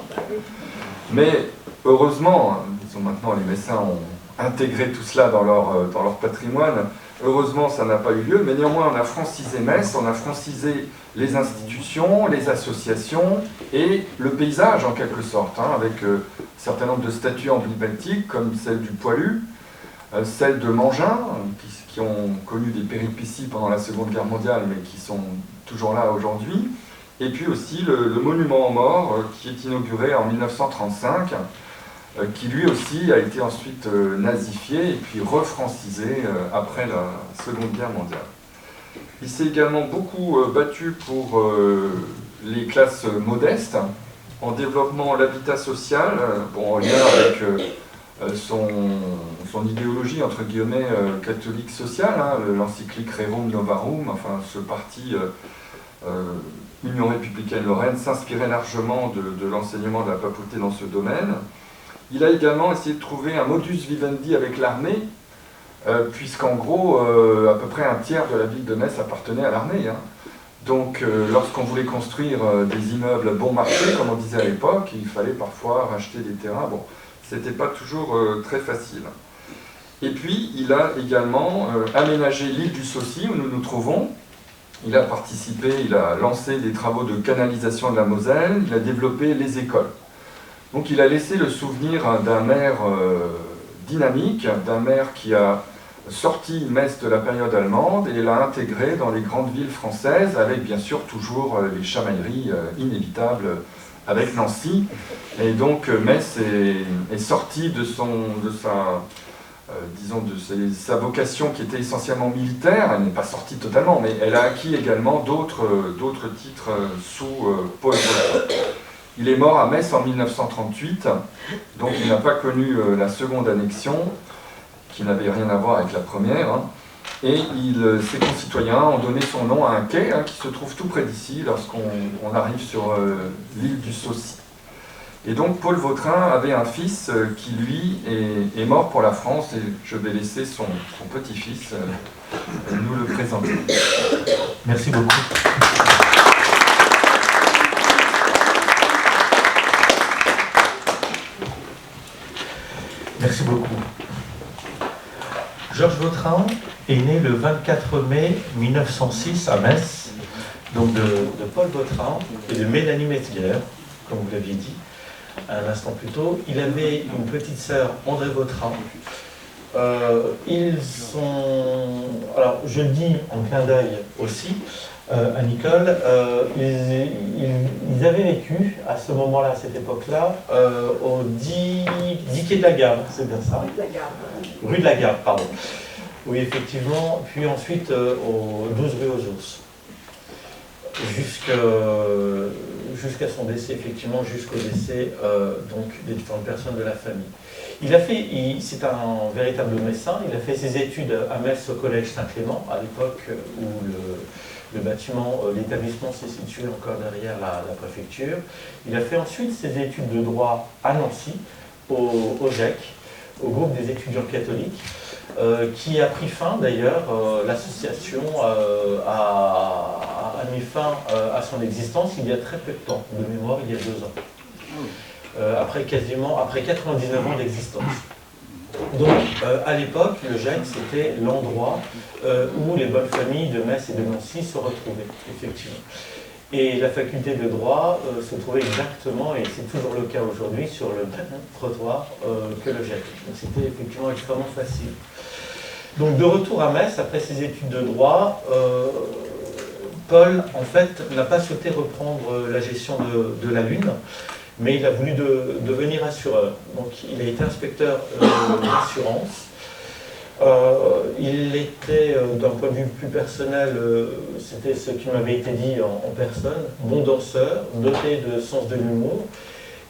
Mais heureusement, maintenant les Messins ont intégré tout cela dans leur patrimoine. Heureusement, ça n'a pas eu lieu, mais néanmoins, on a francisé Metz, on a francisé les institutions, les associations et le paysage, en quelque sorte, avec un certain nombre de statues emblématiques, comme celle du Poilu, celle de Mangin, qui ont connu des péripéties pendant la Seconde Guerre mondiale, mais qui sont toujours là aujourd'hui, et puis aussi le monument aux morts, qui est inauguré en 1935, qui lui aussi a été ensuite nazifié et puis refrancisé après la Seconde Guerre mondiale. Il s'est également beaucoup battu pour les classes modestes, en développant l'habitat social, en lien avec son idéologie, entre guillemets, catholique sociale, l'encyclique Rerum Novarum, enfin ce parti Union républicaine lorraine s'inspirait largement de l'enseignement de la papauté dans ce domaine. Il a également essayé de trouver un modus vivendi avec l'armée, puisqu'en gros, à peu près un tiers de la ville de Metz appartenait à l'armée. Hein. Donc, lorsqu'on voulait construire des immeubles bon marché, comme on disait à l'époque, il fallait parfois racheter des terrains. Bon, c'était pas toujours très facile. Et puis, il a également aménagé l'île du Saucy, où nous nous trouvons. Il a participé, il a lancé des travaux de canalisation de la Moselle, il a développé les écoles. Donc, il a laissé le souvenir d'un maire dynamique, d'un maire qui a sorti Metz de la période allemande et l'a intégré dans les grandes villes françaises, avec bien sûr toujours les chamailleries inévitables avec Nancy. Et donc, Metz est sorti de sa vocation qui était essentiellement militaire. Elle n'est pas sortie totalement, mais elle a acquis également d'autres titres sous Paul Vautrin. Il est mort à Metz en 1938, donc il n'a pas connu la seconde annexion, qui n'avait rien à voir avec la première. Hein. Et ses concitoyens ont donné son nom à un quai qui se trouve tout près d'ici, lorsqu'on arrive sur l'île du Saucy. Et donc Paul Vautrin avait un fils qui, lui, est mort pour la France, et je vais laisser son petit-fils nous le présenter. Merci beaucoup. Merci beaucoup. Georges Vautrin est né le 24 mai 1906 à Metz, donc de Paul Vautrin et de Mélanie Metzger, comme vous l'aviez dit un instant plus tôt. Il avait une petite sœur, André Vautrin. Ils sont... Alors, je le dis en clin d'œil aussi à Nicole, ils avaient vécu à ce moment-là, à cette époque-là, au 10 quai de la Gare, c'est bien ça? Rue de la Gare, pardon. Oui, effectivement, puis ensuite au 12 rue aux Ours. Jusqu'à son décès, effectivement, jusqu'au décès donc, des différentes personnes de la famille. C'est un véritable médecin, il a fait ses études à Metz au collège Saint-Clément, à l'époque où le bâtiment, l'établissement s'est situé encore derrière la préfecture. Il a fait ensuite ses études de droit à Nancy, au GEC, au groupe des étudiants catholiques, qui a pris fin d'ailleurs, l'association a mis fin à son existence il y a très peu de temps, de mémoire il y a 2 ans, après 99 ans d'existence. Donc à l'époque, le GEC c'était l'endroit où les bonnes familles de Metz et de Nancy se retrouvaient, effectivement. Et la faculté de droit se trouvait exactement, et c'est toujours le cas aujourd'hui, sur le même trottoir que le GEC. Donc c'était effectivement extrêmement facile. Donc de retour à Metz, après ses études de droit, Paul, en fait, n'a pas souhaité reprendre la gestion de la Lune, mais il a voulu devenir assureur. Donc il a été inspecteur d'assurance. Il était, d'un point de vue plus personnel, c'était ce qui m'avait été dit en personne, bon danseur, doté de sens de l'humour,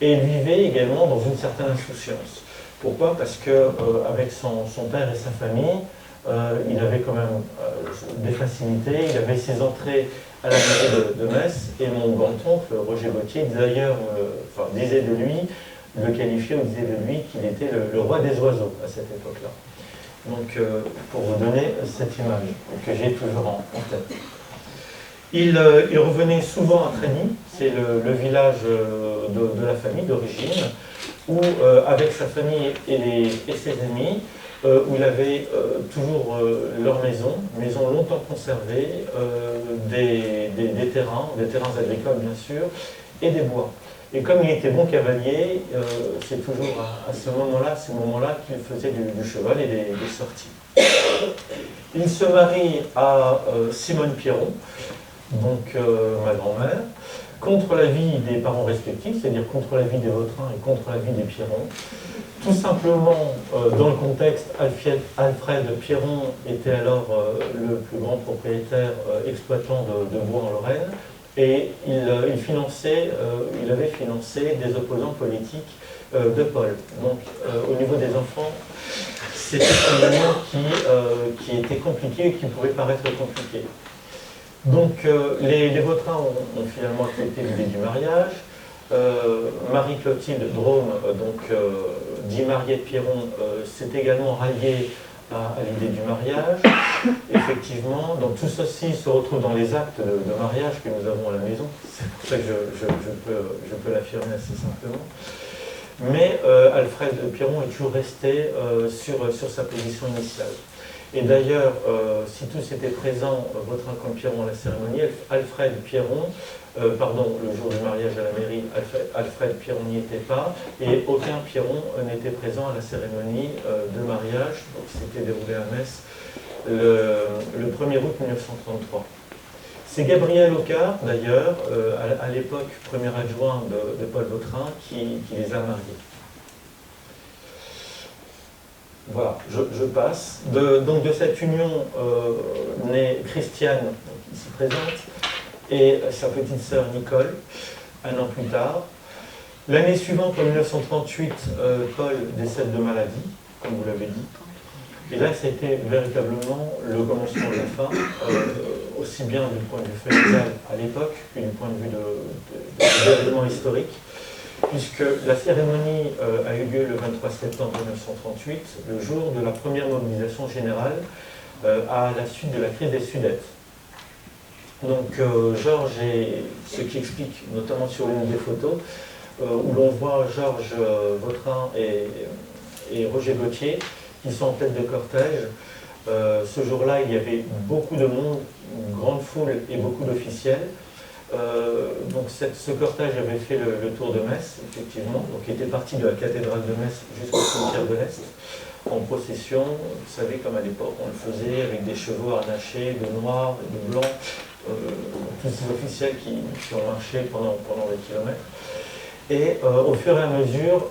et il vivait également dans une certaine insouciance. Pourquoi? Parce qu'avec son père et sa famille, il avait quand même des facilités, il avait ses entrées à la mairie de Metz, et mon grand-oncle, Roger Gauthier, d'ailleurs, disait de lui, le qualifiait ou disait de lui qu'il était le roi des oiseaux à cette époque-là. Donc, pour vous donner cette image que j'ai toujours en tête. Il revenait souvent à Trény, c'est le village de la famille d'origine, où, avec sa famille et ses amis, où il avait toujours leur maison longtemps conservée, des terrains agricoles bien sûr, et des bois. Et comme il était bon cavalier, c'est toujours à ces moments-là qu'il faisait du cheval et des sorties. Il se marie à Simone Pierron, donc ma grand-mère, contre l'avis des parents respectifs, c'est-à-dire contre l'avis des Vautrin et contre l'avis des Pierron. Tout simplement, dans le contexte, Alfred Pierron était alors le plus grand propriétaire exploitant de bois en Lorraine, et il avait financé des opposants politiques de Paul. Donc, au niveau des enfants, c'était un moment qui était compliqué et qui pouvait paraître compliqué. Donc, les Vautrin ont finalement accepté l'idée du mariage. Marie-Clotilde Drôme, dit Mariette Piron, s'est également rallié à l'idée du mariage. Effectivement, donc tout ceci se retrouve dans les actes de mariage que nous avons à la maison. C'est pour ça que je peux l'affirmer assez simplement. Mais Alfred Piron est toujours resté sur sa position initiale. Et d'ailleurs, si tous étaient présents, Vautrin comme Piron à la cérémonie, Alfred Piron, le jour du mariage à la mairie, Alfred Piron n'y était pas, et aucun Piron n'était présent à la cérémonie de mariage, qui s'était déroulée à Metz le 1er août 1933. C'est Gabriel Ocard, d'ailleurs, à l'époque premier adjoint de Paul Vautrin, qui les a mariés. Voilà, je passe. Donc de cette union naît Christiane, qui s'y présente, et sa petite sœur Nicole, un an plus tard. L'année suivante, en 1938, Paul décède de maladie, comme vous l'avez dit. Et là, ça a été véritablement le commencement de la fin, aussi bien du point de vue familial à l'époque que du point de vue de l'événement historique, puisque la cérémonie a eu lieu le 23 septembre 1938, le jour de la première mobilisation générale à la suite de la crise des Sudètes. Donc Georges, ce qui explique, notamment sur l'une des photos, où l'on voit Georges Vautrin et Roger Gauthier, qui sont en tête de cortège. Ce jour-là, il y avait beaucoup de monde, une grande foule et beaucoup d'officiels. Donc ce cortège avait fait le tour de Metz, effectivement, donc il était parti de la cathédrale de Metz jusqu'au cimetière de l'Est, en procession, vous savez, comme à l'époque on le faisait, avec des chevaux harnachés de noir et de blanc, tous ces officiels qui ont marché pendant des kilomètres. Et au fur et à mesure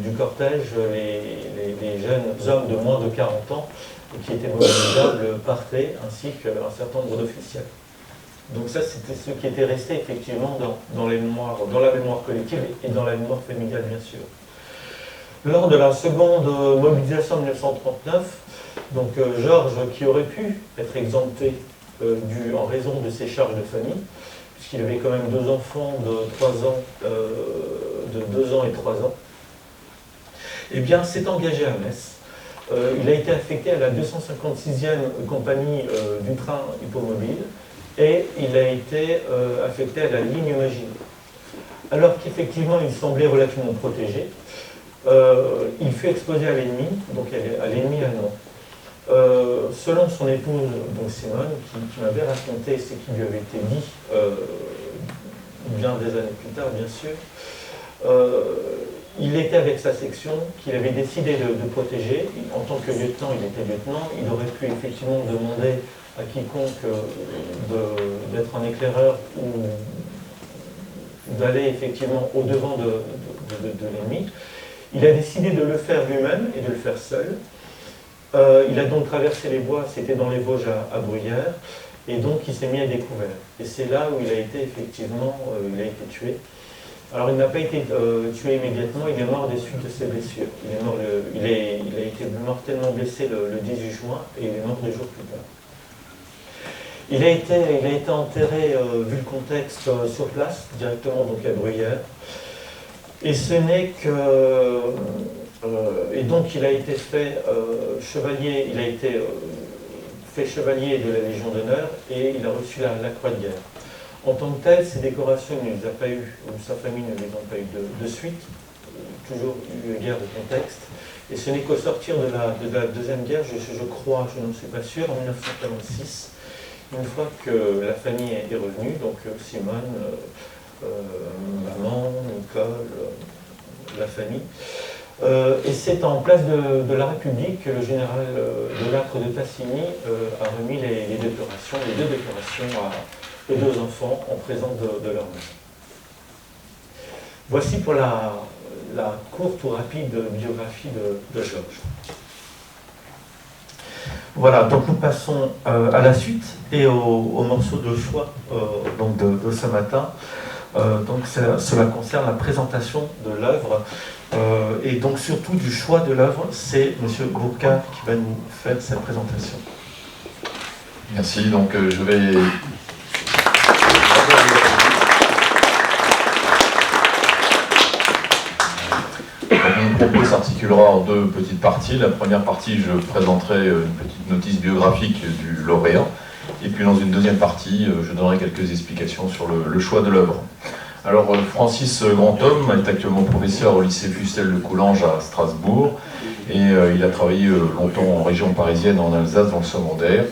du cortège, les jeunes hommes de moins de 40 ans qui étaient mobilisables partaient, ainsi qu'un certain nombre d'officiels. Donc ça, c'était ce qui était resté effectivement dans la mémoire collective et dans la mémoire familiale, bien sûr. Lors de la seconde mobilisation de 1939, donc Georges, qui aurait pu être exempté en raison de ses charges de famille, puisqu'il avait quand même 2 enfants de 2 ans et 3 ans, eh bien, s'est engagé à Metz. Il a été affecté à la 256e compagnie du train hippomobile, et il a été affecté à la ligne Maginot. Alors qu'effectivement il semblait relativement protégé, il fut exposé à l'ennemi, donc à l'ennemi allemand. Selon son épouse, donc Simone, qui m'avait raconté ce qui lui avait été dit bien des années plus tard, bien sûr, il était avec sa section qu'il avait décidé de protéger. En tant que lieutenant, il était lieutenant, il aurait pu effectivement demander à quiconque d'être un éclaireur ou d'aller effectivement au-devant de l'ennemi. Il a décidé de le faire lui-même et de le faire seul. Il a donc traversé les bois, c'était dans les Vosges à Bruyères, et donc il s'est mis à découvert. Et c'est là où il a été effectivement, il a été tué. Alors il n'a pas été tué immédiatement, il est mort des suites de ses blessures. Il a été mortellement blessé le 18 juin et il est mort 2 jours plus tard. Il a été enterré, vu le contexte, sur place, directement donc à Bruyères. Et ce n'est que... et donc il a été fait chevalier, fait chevalier de la Légion d'honneur et il a reçu la Croix de guerre. En tant que tel, ces décorations, il ne les a pas eues, ou sa famille ne les a pas eues de suite, toujours eu guerre de contexte. Et ce n'est qu'au sortir de la Deuxième Guerre, je crois, je n'en suis pas sûr, en 1946, une fois que la famille est revenue, donc Simone, maman, Nicole, la famille. Et c'est en place de la République que le général de Lattre de Tassigny a remis les deux décorations aux 2 enfants en présence de leur mère. Voici pour la courte ou rapide biographie de Georges. Voilà, donc nous passons à la suite et au morceau de choix donc de ce matin. Donc cela concerne la présentation de l'œuvre et donc surtout du choix de l'œuvre. C'est M. Gourka qui va nous faire cette présentation. Merci, donc je vais... propos s'articulera en deux petites parties. La première partie, je présenterai une petite notice biographique du lauréat. Et puis dans une deuxième partie, je donnerai quelques explications sur le choix de l'œuvre. Alors Francis Grandhomme est actuellement professeur au lycée Fustel de Coulanges à Strasbourg. Et il a travaillé longtemps en région parisienne, en Alsace, dans le secondaire,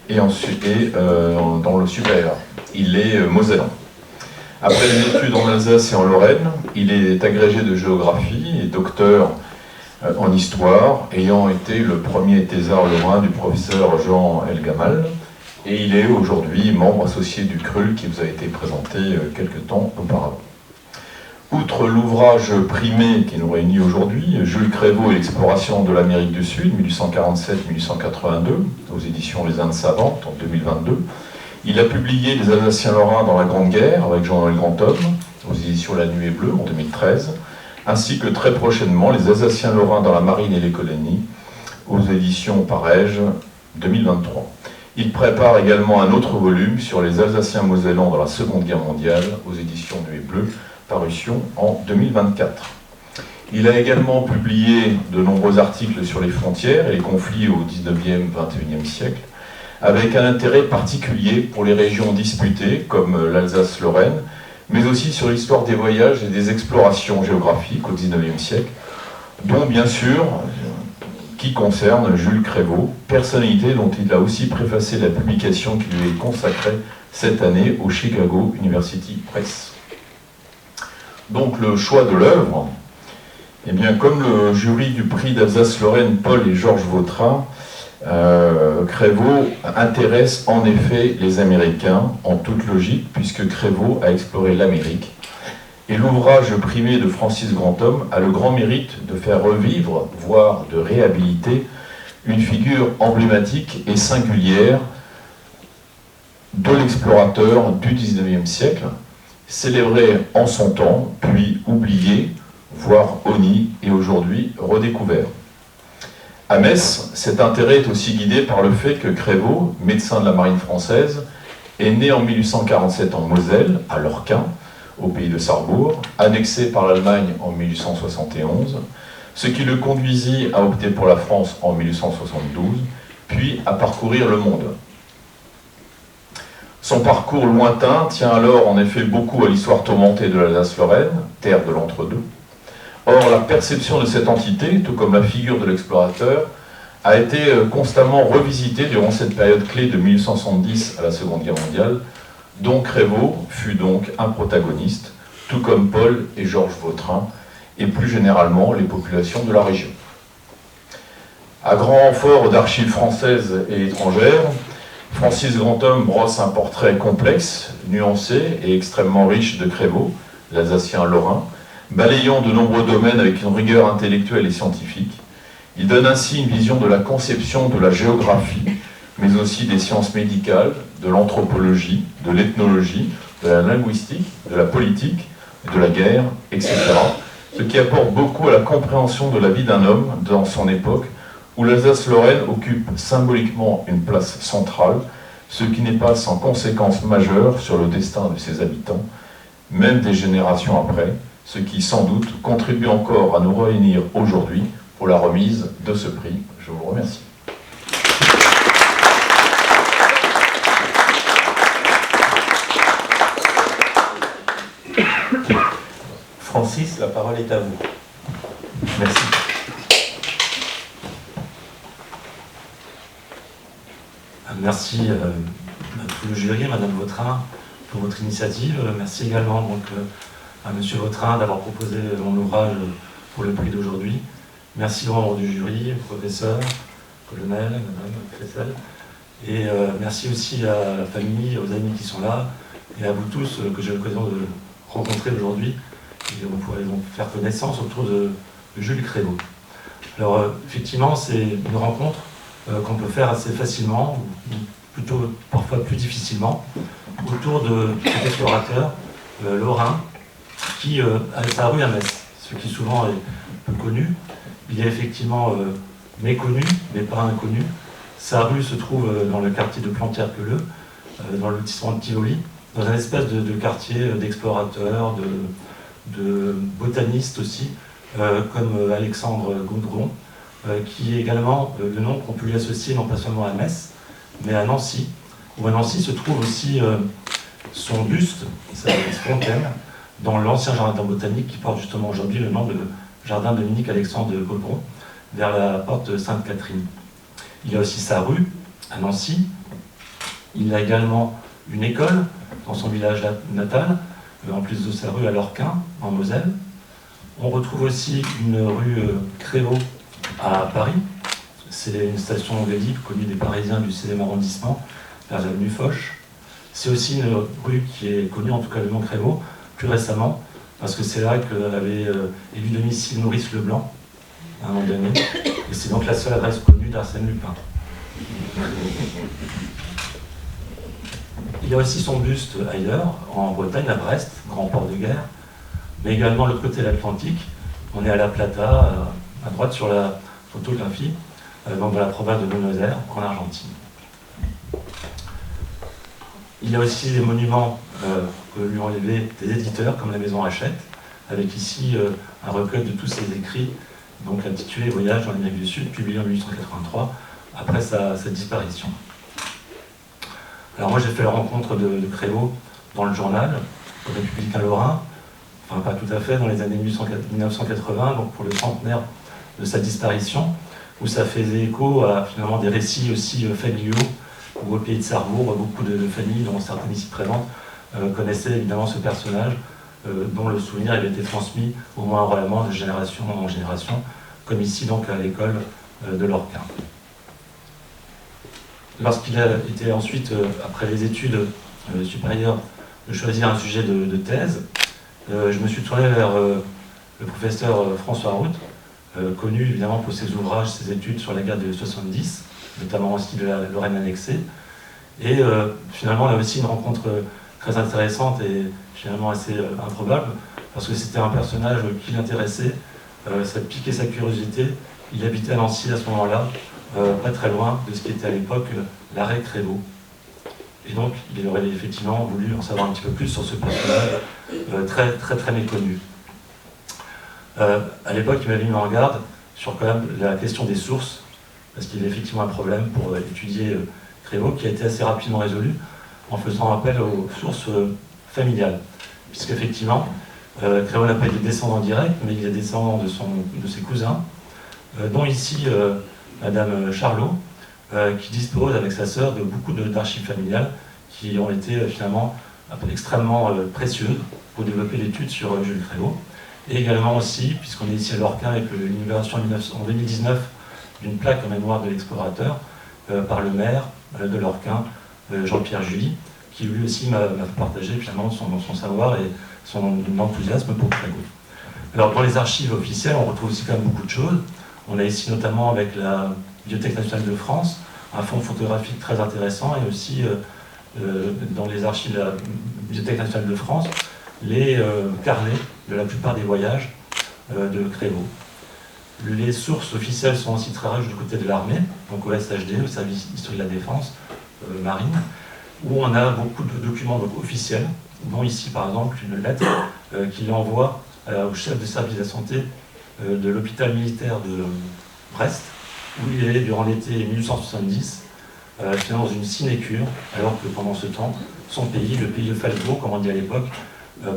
et ensuite dans le supérieur. Il est mosellan. Après des études en Alsace et en Lorraine, il est agrégé de géographie et docteur en histoire, ayant été le premier thésard lorrain du professeur Jean Elgamal. Et il est aujourd'hui membre associé du CRUL qui vous a été présenté quelque temps auparavant. Outre l'ouvrage primé qui nous réunit aujourd'hui, Jules Crévaux et l'exploration de l'Amérique du Sud, 1847-1882, aux éditions Les Indes Savantes, en 2022, il a publié Les Alsaciens lorrains dans la Grande Guerre avec Jean-Noël Grandhomme, aux éditions La Nuée Bleue, en 2013, ainsi que très prochainement Les Alsaciens lorrains dans la Marine et les colonies, aux éditions Parège, 2023. Il prépare également un autre volume sur les Alsaciens mosellans dans la Seconde Guerre mondiale, aux éditions Nuée Bleue, parution en 2024. Il a également publié de nombreux articles sur les frontières et les conflits au 19e, 21e siècle, avec un intérêt particulier pour les régions disputées, comme l'Alsace-Lorraine, mais aussi sur l'histoire des voyages et des explorations géographiques au 19e siècle, dont bien sûr, qui concerne Jules Crévaux, personnalité dont il a aussi préfacé la publication qui lui est consacrée cette année au Chicago University Press. Donc le choix de l'œuvre, eh bien, comme le jury du prix d'Alsace-Lorraine, Paul et Georges Vautrin, Crévaux intéresse en effet les Américains en toute logique, puisque Crévaux a exploré l'Amérique. Et l'ouvrage primé de Francis Grandhomme a le grand mérite de faire revivre, voire de réhabiliter, une figure emblématique et singulière de l'explorateur du XIXe siècle, célébré en son temps, puis oublié, voire honni, et aujourd'hui redécouvert. À Metz, cet intérêt est aussi guidé par le fait que Crévaux, médecin de la marine française, est né en 1847 en Moselle, à Lorquin, au pays de Sarrebourg, annexé par l'Allemagne en 1871, ce qui le conduisit à opter pour la France en 1872, puis à parcourir le monde. Son parcours lointain tient alors en effet beaucoup à l'histoire tourmentée de l'Alsace-Lorraine, terre de l'entre-deux. Or, la perception de cette entité, tout comme la figure de l'explorateur, a été constamment revisitée durant cette période clé de 1870 à la Seconde Guerre mondiale, dont Crévaux fut donc un protagoniste, tout comme Paul et Georges Vautrin, et plus généralement les populations de la région. À grand renfort d'archives françaises et étrangères, Francis Grandhomme brosse un portrait complexe, nuancé et extrêmement riche de Crévaux, l'Alsacien lorrain, balayant de nombreux domaines avec une rigueur intellectuelle et scientifique. Il donne ainsi une vision de la conception de la géographie, mais aussi des sciences médicales, de l'anthropologie, de l'ethnologie, de la linguistique, de la politique, de la guerre, etc. Ce qui apporte beaucoup à la compréhension de la vie d'un homme dans son époque, où l'Alsace-Lorraine occupe symboliquement une place centrale, ce qui n'est pas sans conséquences majeures sur le destin de ses habitants, même des générations après, ce qui sans doute contribue encore à nous réunir aujourd'hui pour la remise de ce prix. Je vous remercie. Francis, la parole est à vous. Merci. Merci à tout le jury, à Madame Vautrin, pour votre initiative. Merci également donc, à Monsieur Vautrin d'avoir proposé mon ouvrage pour le prix d'aujourd'hui. Merci aux membres du jury, aux professeurs, colonel, Madame Flessel. Et merci aussi à la famille, aux amis qui sont là, et à vous tous que j'ai l'occasion de rencontrer aujourd'hui. Et on pourrait donc faire connaissance autour de Jules Crévaux. Alors effectivement, c'est une rencontre qu'on peut faire assez facilement, ou plutôt parfois plus difficilement, autour de cet explorateur lorrain qui a sa rue à Metz, ce qui souvent est peu connu. Il est effectivement méconnu, mais pas inconnu. Sa rue se trouve dans le quartier de Plantière-Peleux, dans le lotissement de Tivoli, dans un espèce de quartier d'explorateurs, de botanistes aussi, comme Alexandre Gondron, qui est également le nom qu'on peut lui associer non pas seulement à Metz, mais à Nancy, où à Nancy se trouve aussi son buste, sa fontaine, dans l'ancien jardin botanique qui porte justement aujourd'hui le nom de jardin Dominique-Alexandre Gondron, vers la porte Sainte-Catherine. Il a aussi sa rue à Nancy. Il a également une école dans son village natal, en plus de sa rue à Lorquin, en Moselle. On retrouve aussi une rue Crévaux à Paris. C'est une station Vélib connue des Parisiens du 16e arrondissement, vers l'avenue Foch. C'est aussi une rue qui est connue, en tout cas le nom Crévaux, plus récemment, parce que c'est là qu'avait élu domicile Maurice Leblanc, à un moment donné. Et c'est donc la seule adresse connue d'Arsène Lupin. Il y a aussi son buste ailleurs, en Bretagne, à Brest, grand port de guerre, mais également de l'autre côté de l'Atlantique. On est à La Plata, à droite sur la photographie, donc dans la province de Buenos Aires, en Argentine. Il y a aussi des monuments que lui ont élevés des éditeurs, comme la Maison Hachette, avec ici un recueil de tous ses écrits, donc intitulé Voyage dans l'Amérique du Sud, publié en 1883, après sa disparition. Alors moi j'ai fait la rencontre de Crévaux dans le journal, le Républicain Lorrain, enfin pas tout à fait, dans les années 1980, donc pour le centenaire de sa disparition, où ça faisait écho à finalement des récits aussi familiaux, où au pays de Sarrebourg, beaucoup de familles, dont certaines ici présentes, connaissaient évidemment ce personnage, dont le souvenir avait été transmis au moins oralement de génération en génération, comme ici donc à l'école de Lorquin. Lorsqu'il a été ensuite, après les études supérieures, de choisir un sujet de thèse, je me suis tourné vers le professeur François Rout, connu évidemment pour ses ouvrages, ses études sur la guerre de 70, notamment aussi de la Lorraine annexée. Et finalement, là aussi une rencontre très intéressante et finalement assez improbable, parce que c'était un personnage qui l'intéressait, ça piquait sa curiosité. Il habitait à Nancy à ce moment-là, pas très loin de ce qui était à l'époque l'arrêt Crévaux. Et donc, il aurait effectivement voulu en savoir un petit peu plus sur ce personnage très méconnu. À l'époque, il m'avait mis en garde sur quand même la question des sources, parce qu'il y avait effectivement un problème pour étudier Crévaux, qui a été assez rapidement résolu en faisant appel aux sources familiales. Puisqu'effectivement, Crévaux n'a pas été descendant direct, mais il est descendant de ses cousins, dont ici Madame Charlot, qui dispose avec sa sœur de beaucoup d'archives familiales qui ont été finalement extrêmement précieuses pour développer l'étude sur Jules Crévaux. Et également aussi, puisqu'on est ici à Lorquin avec l'inauguration en 2019 d'une plaque en mémoire de l'explorateur par le maire de Lorquin, Jean-Pierre July, qui lui aussi m'a partagé finalement son savoir et son enthousiasme pour Crévaux. Alors dans les archives officielles, on retrouve aussi quand même beaucoup de choses. On a ici notamment avec la Bibliothèque nationale de France, un fonds photographique très intéressant, et aussi dans les archives de la Bibliothèque nationale de France, les carnets de la plupart des voyages de Crévaux. Les sources officielles sont aussi très riches du côté de l'armée, donc au SHD, au service historique de la défense marine, où on a beaucoup de documents officiels, dont ici par exemple une lettre qu'il envoie au chef de service de la santé de l'hôpital militaire de Brest, où il est durant l'été 1870, dans une sinécure, alors que pendant ce temps, son pays, le pays de Falco, comme on dit à l'époque,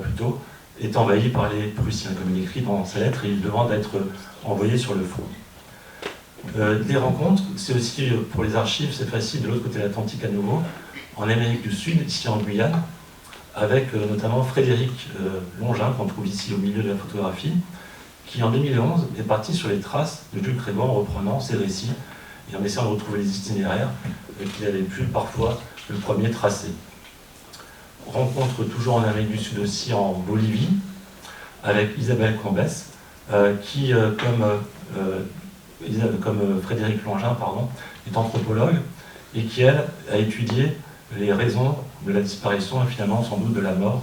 plutôt, est envahi par les Prussiens, comme il écrit dans sa lettre, et il demande d'être envoyé sur le front. Les rencontres, c'est aussi pour les archives, c'est facile de l'autre côté de l'Atlantique à nouveau, en Amérique du Sud, ici en Guyane, avec notamment Frédéric Longin, qu'on trouve ici au milieu de la photographie, qui en 2011 est parti sur les traces de Jules Crévaux en reprenant ses récits et en essayant de retrouver les itinéraires qu'il avait pu parfois le premier tracer. Rencontre toujours en Amérique du Sud aussi, en Bolivie, avec Isabelle Cambès, qui, comme Frédéric Longin, est anthropologue et qui, elle, a étudié les raisons de la disparition et finalement sans doute de la mort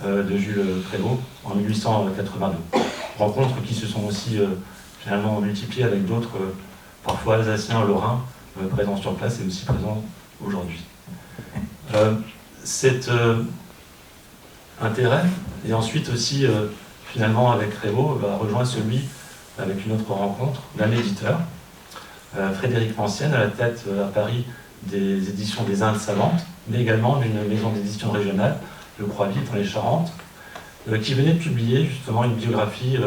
de Jules Crévaux en 1882. Rencontres qui se sont aussi finalement multipliées avec d'autres, parfois alsaciens, lorrains, présents sur place et aussi présents aujourd'hui. Cet intérêt et ensuite aussi finalement, avec Crévo, rejoint celui, avec une autre rencontre, d'un éditeur, Frédéric Mancienne, à la tête à Paris des éditions des Indes savantes, mais également d'une maison d'édition régionale, le Croix-Vite, dans les Charentes, qui venait de publier justement une biographie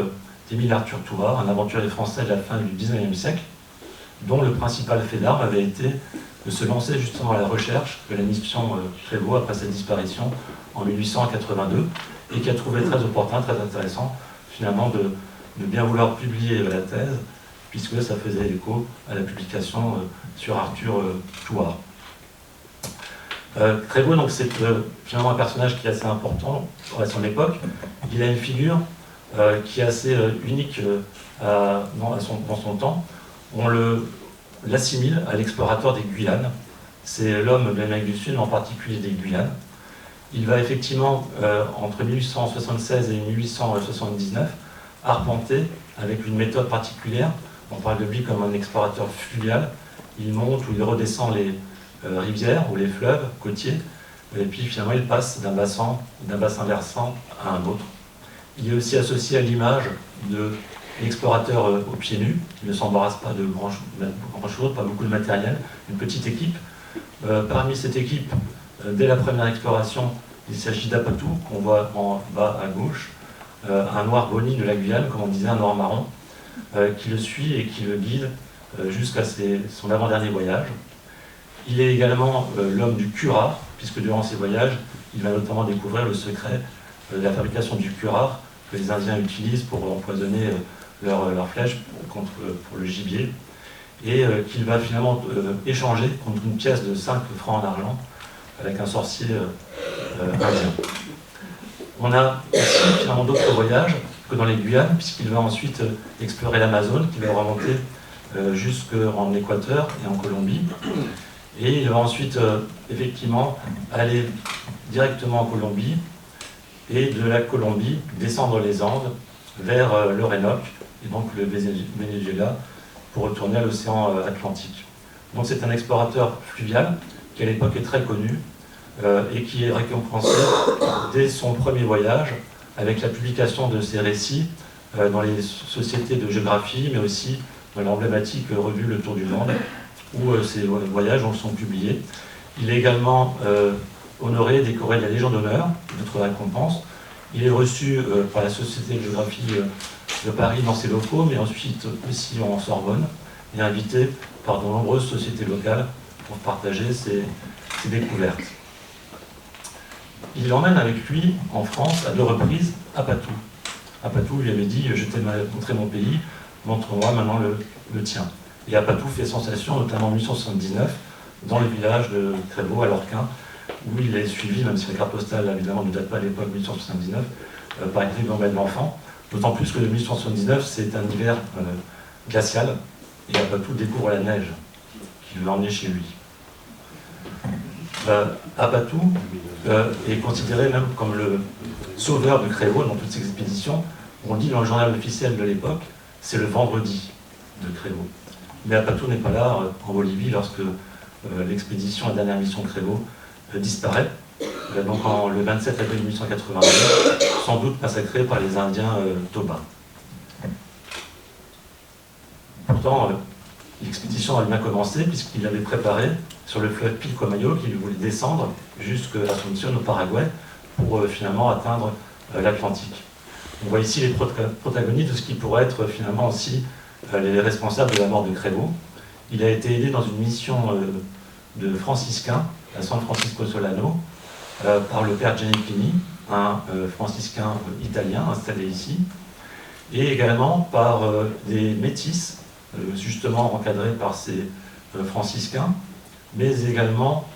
d'Émile Arthur Touard, un aventurier français de la fin du XIXe siècle, dont le principal fait d'armes avait été de se lancer justement à la recherche de la mission Crévo après sa disparition en 1882, et qui a trouvé très opportun, très intéressant, finalement, de bien vouloir publier la thèse, puisque ça faisait écho à la publication sur Arthur Touard. Crévo, donc, c'est finalement un personnage qui est assez important à son époque. Il a une figure qui est assez unique dans son temps. On l'assimile à l'explorateur des Guyanes. C'est l'homme de l'Amérique du Sud, en particulier des Guyanes. Il va effectivement, entre 1876 et 1879, arpenter avec une méthode particulière. On parle de lui comme un explorateur fluvial. Il monte ou il redescend les rivières ou les fleuves côtiers, et puis finalement il passe d'un bassin versant à un autre. Il est aussi associé à l'image de l'explorateur aux pieds nus. Il ne s'embarrasse pas de grand-chose, pas beaucoup de matériel, une petite équipe. Parmi cette équipe, dès la première exploration, il s'agit d'Apatou, qu'on voit en bas à gauche, un noir boni de la Guyane, comme on disait, un noir marron, qui le suit et qui le guide jusqu'à son avant-dernier voyage. Il est également l'homme du curare, puisque durant ses voyages, il va notamment découvrir le secret de la fabrication du curare que les Indiens utilisent pour empoisonner leurs flèches pour le gibier, et qu'il va finalement échanger contre une pièce de 5 francs en argent avec un sorcier indien. On a aussi finalement d'autres voyages que dans les Guyanes, puisqu'il va ensuite explorer l'Amazone, qui va remonter jusqu'en Équateur et en Colombie. Et il va ensuite effectivement aller directement en Colombie, et de la Colombie descendre les Andes vers l'Orénoque, et donc le Venezuela, pour retourner à l'océan Atlantique. Donc c'est un explorateur fluvial qui à l'époque est très connu et qui est récompensé dès son premier voyage avec la publication de ses récits dans les sociétés de géographie, mais aussi dans l'emblématique revue Le Tour du Monde, où ces voyages sont publiés. Il est également honoré, décoré de la Légion d'honneur, notre récompense. Il est reçu par la Société de géographie de Paris dans ses locaux, mais ensuite aussi en Sorbonne, et invité par de nombreuses sociétés locales pour partager ses découvertes. Il emmène avec lui en France à 2 reprises Apatou. Apatou lui avait dit « Je t'ai montré mon pays, montre-moi maintenant le tien ». Et Apatou fait sensation, notamment en 1879, dans le village de Crévo, à Lorquin, où il est suivi, même si la carte postale évidemment ne date pas à l'époque 1879, par une ribambelle d'enfants. D'autant plus que 1879, c'est un hiver glacial, et Apatou découvre la neige qui veut emmener chez lui. Apatou est considéré même comme le sauveur de Crévo dans toutes ses expéditions. On dit dans le journal officiel de l'époque, c'est le vendredi de Crévo. Mais Apatou n'est pas là en Bolivie lorsque l'expédition, la dernière mission Crévo, disparaît. Donc le 27 avril 1882, sans doute massacré par les Indiens Toba. Pourtant, l'expédition avait bien commencé puisqu'il avait préparé sur le fleuve Pilcomayo qu'il voulait descendre jusqu'à Asunción au Paraguay pour finalement atteindre l'Atlantique. On voit ici les protagonistes de ce qui pourrait être finalement aussi les responsables de la mort de Crévo. Il a été aidé dans une mission de franciscains à San Francisco Solano par le père Giannichini, un franciscain italien installé ici, et également par des métis, justement encadrés par ces franciscains, mais également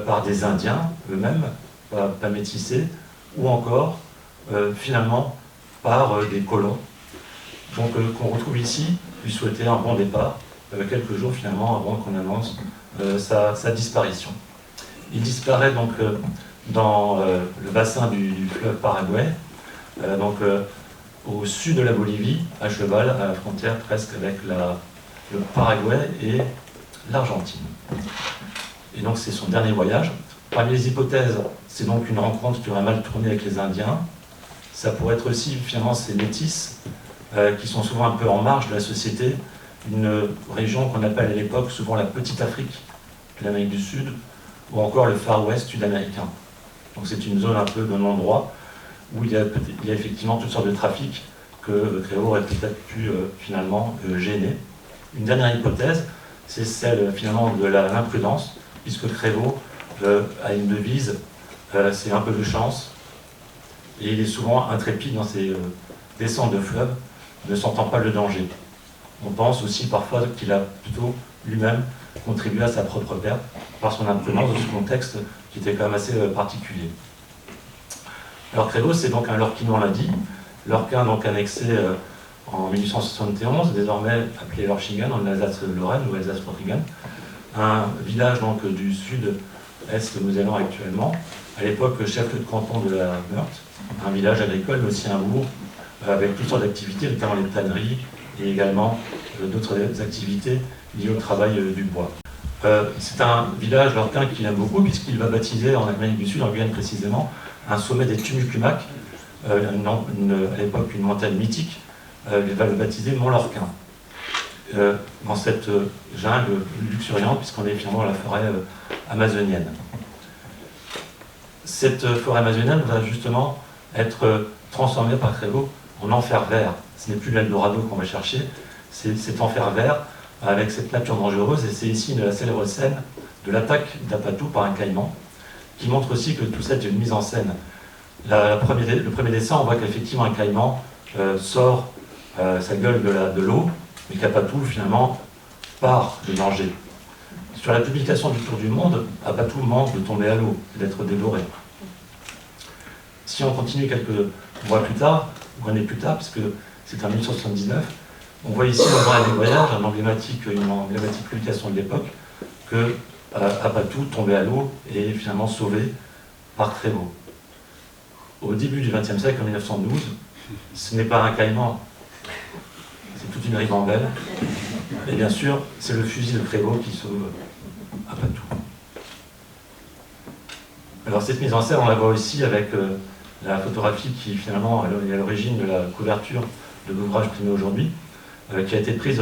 par des Indiens eux-mêmes, pas métissés, ou encore finalement par des colons. Donc qu'on retrouve ici, lui souhaiter un bon départ, quelques jours finalement avant qu'on annonce sa disparition. Il disparaît donc dans le bassin du fleuve Paraguay, donc au sud de la Bolivie, à cheval, à la frontière presque avec le Paraguay et l'Argentine. Et donc c'est son dernier voyage. Parmi les hypothèses, c'est donc une rencontre qui aurait mal tourné avec les Indiens. ça pourrait être aussi finalement ces métis qui sont souvent un peu en marge de la société, une région qu'on appelle à l'époque souvent la Petite Afrique de l'Amérique du Sud, ou encore le Far West sud-américain. Donc c'est une zone un peu d'un endroit où il y a effectivement toutes sortes de trafics que Crévo aurait peut-être pu finalement gêner. Une dernière hypothèse, c'est celle finalement de l'imprudence, puisque Crévo a une devise, c'est un peu de chance, et il est souvent intrépide dans ses descentes de fleuve, ne sentant pas le danger. On pense aussi parfois qu'il a plutôt lui-même contribué à sa propre perte par son imprudence dans ce contexte qui était quand même assez particulier. Alors Crévo, c'est donc un Lorquinois, on l'a dit, Lorquin donc annexé en 1871, désormais appelé Lorchingen en Alsace-Lorraine ou Alsace-Lorraine, un village donc du sud-est mosellan actuellement, à l'époque chef-lieu de canton de la Meurthe, un village agricole mais aussi un bourg avec toutes sortes d'activités, notamment les tanneries et également d'autres activités liées au travail du bois. C'est un village lorquin qu'il aime beaucoup puisqu'il va baptiser en Amérique du Sud, en Guyane précisément, un sommet des Tumucumac, à l'époque une montagne mythique, il va le baptiser Mont Lorquin. Dans cette jungle luxuriante, puisqu'on est finalement dans la forêt amazonienne. Cette forêt amazonienne va justement être transformée par Crévo en enfer vert. Ce n'est plus l'Eldorado qu'on va chercher, c'est cet enfer vert avec cette nature dangereuse, et c'est ici la célèbre scène de l'attaque d'Apatou par un caïman, qui montre aussi que tout ça est une mise en scène. Le premier dessin, on voit qu'effectivement un caïman sort sa gueule de l'eau, mais qu'Apatou finalement part de danger. Sur la publication du Tour du Monde, Apatou manque de tomber à l'eau et d'être dévoré. Si on continue quelques mois plus tard, ou années plus tard, puisque c'est en 1879, on voit ici dans un voyage une emblématique publication de l'époque, que Apatou, tombé à l'eau, est finalement sauvé par Crévo. Au début du XXe siècle, en 1912, ce n'est pas un caïman, c'est toute une ribambelle. Et bien sûr, c'est le fusil de Crévo qui sauve Apatou. Alors cette mise en scène, on la voit aussi avec la photographie qui finalement est à l'origine de la couverture de l'ouvrage primé aujourd'hui, qui a été prise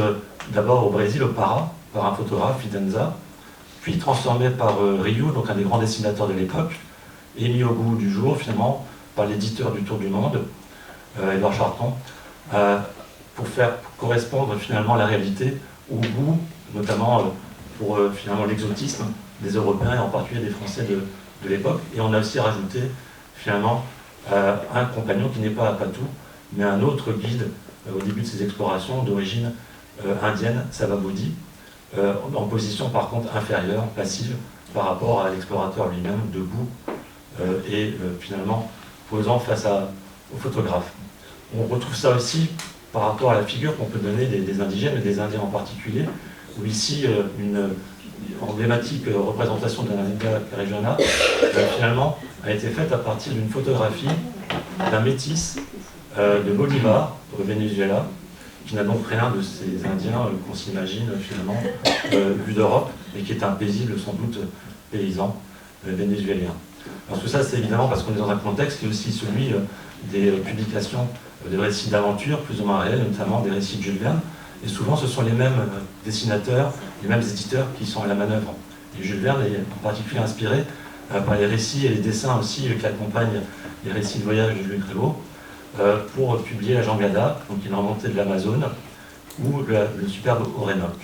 d'abord au Brésil, au Pará, par un photographe, Fidanza, puis transformée par Ryu, donc un des grands dessinateurs de l'époque, et mis au goût du jour finalement par l'éditeur du Tour du Monde, Édouard Charton, pour faire correspondre finalement la réalité au goût, notamment pour finalement l'exotisme des Européens et en particulier des Français de l'époque. Et on a aussi rajouté finalement un compagnon qui n'est pas Apatou, mais un autre guide au début de ses explorations d'origine indienne, Savabodi, en position par contre inférieure, passive, par rapport à l'explorateur lui-même, debout, et finalement posant face au photographe. On retrouve ça aussi par rapport à la figure qu'on peut donner des indigènes, et des Indiens en particulier, où ici une emblématique représentation d'un Inca Carigena finalement a été faite à partir d'une photographie d'un métis de Bolivar au Venezuela, qui n'a donc rien de ces Indiens qu'on s'imagine finalement vus d'Europe, et qui est un paisible sans doute paysan vénézuélien. Alors tout ça, c'est évidemment parce qu'on est dans un contexte qui est aussi celui des publications de récits d'aventure plus ou moins réels, notamment des récits de Jules Verne, et souvent ce sont les mêmes dessinateurs, les mêmes éditeurs qui sont à la manœuvre. Et Jules Verne est en particulier inspiré par les récits et les dessins aussi qui accompagnent les récits de voyage de Jules Crévo, pour publier La Jangada, donc une remontée de l'Amazone, ou le superbe Orénoque.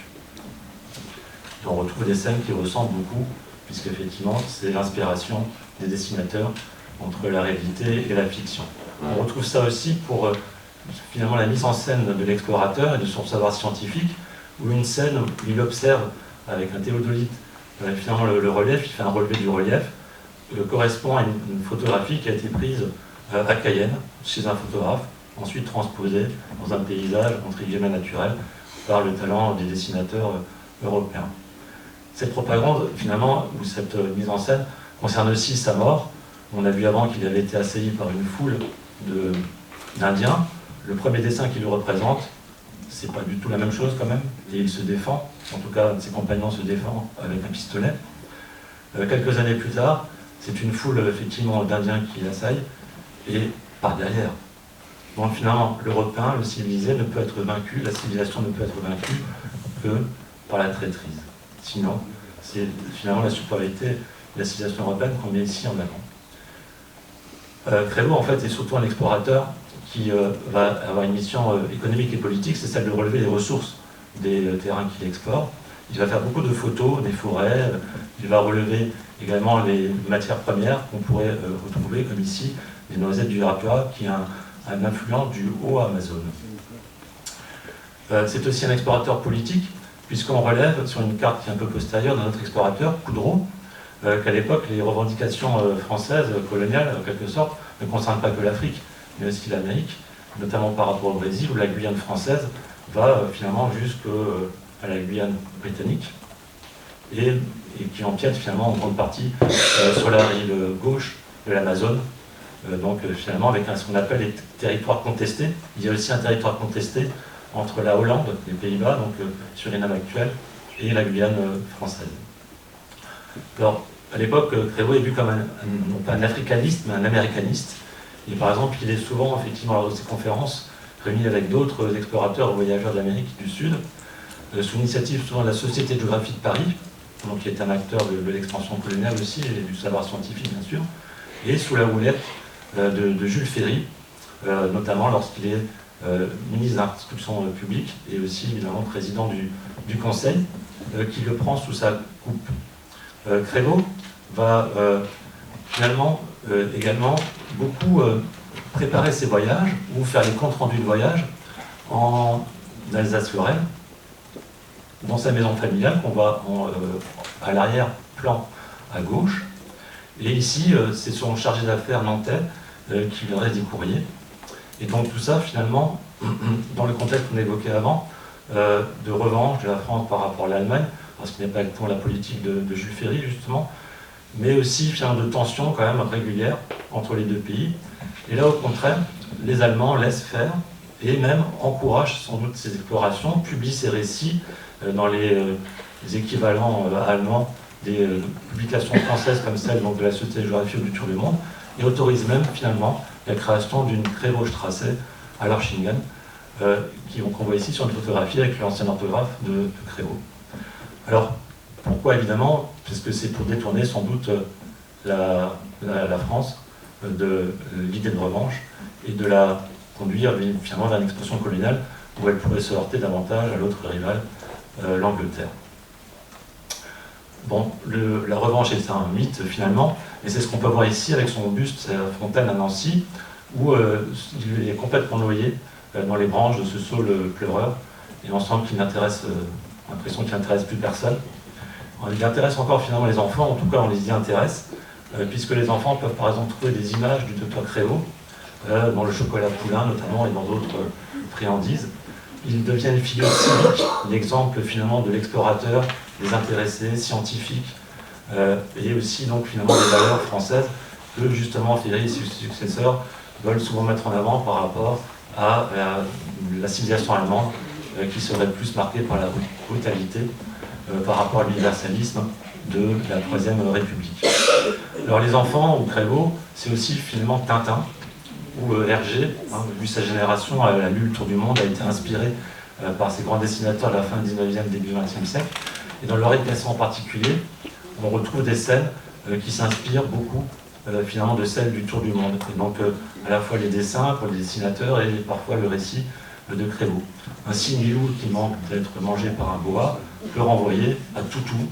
Et on retrouve des scènes qui ressemblent beaucoup, puisqu'effectivement c'est l'inspiration des dessinateurs entre la réalité et la fiction. On retrouve ça aussi pour finalement la mise en scène de l'explorateur et de son savoir scientifique, où une scène où il observe avec un théodolite finalement le relief, il fait un relevé du relief, correspond à une photographie qui a été prise à Cayenne, chez un photographe, ensuite transposée dans un paysage entre guillemets naturel par le talent des dessinateurs européens. Cette propagande, finalement, ou cette mise en scène, concerne aussi sa mort. On a vu avant qu'il avait été assailli par une foule d'Indiens. Le premier dessin qui le représente, c'est pas du tout la même chose quand même, et il se défend, en tout cas ses compagnons se défendent avec un pistolet. Quelques années plus tard, c'est une foule effectivement d'Indiens qui l'assaillent, et par derrière. Donc finalement, l'Européen, le civilisé, ne peut être vaincu, la civilisation ne peut être vaincue que par la traîtrise. Sinon, c'est finalement la supériorité de la civilisation européenne qu'on met ici en avant. Crévo, en fait, est surtout un explorateur qui va avoir une mission économique et politique, c'est celle de relever les ressources des terrains qu'il explore. Il va faire beaucoup de photos des forêts, il va relever également les matières premières qu'on pourrait retrouver, comme ici, les noisettes du Arapura, qui est un affluent du haut Amazone. C'est aussi un explorateur politique, puisqu'on relève sur une carte qui est un peu postérieure de notre explorateur, Coudreau, qu'à l'époque, les revendications françaises, coloniales, en quelque sorte, ne concernent pas que l'Afrique, mais aussi l'Amérique, notamment par rapport au Brésil, où la Guyane française va finalement jusqu'à la Guyane britannique, et qui empiète finalement en grande partie sur la rive gauche de l'Amazone, donc finalement avec ce qu'on appelle les territoires contestés. Il y a aussi un territoire contesté entre la Hollande, les Pays-Bas, donc Suriname actuel, et la Guyane française. Alors, à l'époque, Crévo est vu comme non pas un africaniste, mais un américaniste. Et par exemple, il est souvent, effectivement, lors de ses conférences, réuni avec d'autres explorateurs ou voyageurs d'Amérique du Sud, sous l'initiative souvent de la Société de géographie de Paris, donc qui est un acteur de l'expansion coloniale aussi, et du savoir scientifique, bien sûr, et sous la houlette de Jules Ferry, notamment lorsqu'il est ministre de l'instruction publique et aussi évidemment président du Conseil, qui le prend sous sa coupe. Crévo va finalement également beaucoup préparer ses voyages ou faire les comptes rendus de voyage en Alsace-Lorraine, dans sa maison familiale qu'on voit à l'arrière-plan à gauche. Et ici, c'est son chargé d'affaires nantais qui lui adresse des courriers. Et donc tout ça, finalement, dans le contexte qu'on évoquait avant, de revanche de la France par rapport à l'Allemagne, parce qu'il n'est pas exactement la politique de Jules Ferry, justement, mais aussi finalement de tensions quand même régulières entre les deux pays. Et là, au contraire, les Allemands laissent faire et même encouragent sans doute ces explorations, publient ces récits dans les équivalents allemands des publications françaises comme celle donc, de la Société de géographie du Tour du Monde, et autorisent même finalement la création d'une Crévo-Strasse à Lörchingen, qu'on voit ici sur une photographie avec l'ancien orthographe de Crévo. Alors, pourquoi évidemment? Parce que c'est pour détourner sans doute la France de l'idée de revanche et de la conduire finalement vers une expansion coloniale où elle pourrait se heurter davantage à l'autre rival, l'Angleterre. Bon, la revanche est un mythe finalement, et c'est ce qu'on peut voir ici avec son buste à Fontaine à Nancy, où il est complètement noyé dans les branches de ce saule pleureur, et on sent qu'il n'intéresse, l'impression qu'il n'intéresse plus personne. Il intéresse encore finalement les enfants, en tout cas on les y intéresse, puisque les enfants peuvent par exemple trouver des images du docteur Crévo, dans le chocolat poulain notamment et dans d'autres friandises. Il devient une figure civique, l'exemple finalement de l'explorateur, des intéressés, scientifiques, et aussi donc finalement des valeurs françaises que justement Ferry et ses successeurs veulent souvent mettre en avant par rapport à la civilisation allemande qui serait plus marquée par la brutalité par rapport à l'universalisme de la Troisième République. Alors les enfants ou Crévo, c'est aussi finalement Tintin, où Hergé, vu sa génération, a lu le Tour du Monde, a été inspiré par ces grands dessinateurs de la fin du 19e, début 20e siècle. Et dans leur éducation en particulier, on retrouve des scènes qui s'inspirent beaucoup finalement de celles du Tour du Monde. Et donc à la fois les dessins pour les dessinateurs et parfois le récit de Crévo. Un Singilou qui manque d'être mangé par un boa peut renvoyer à Toutou,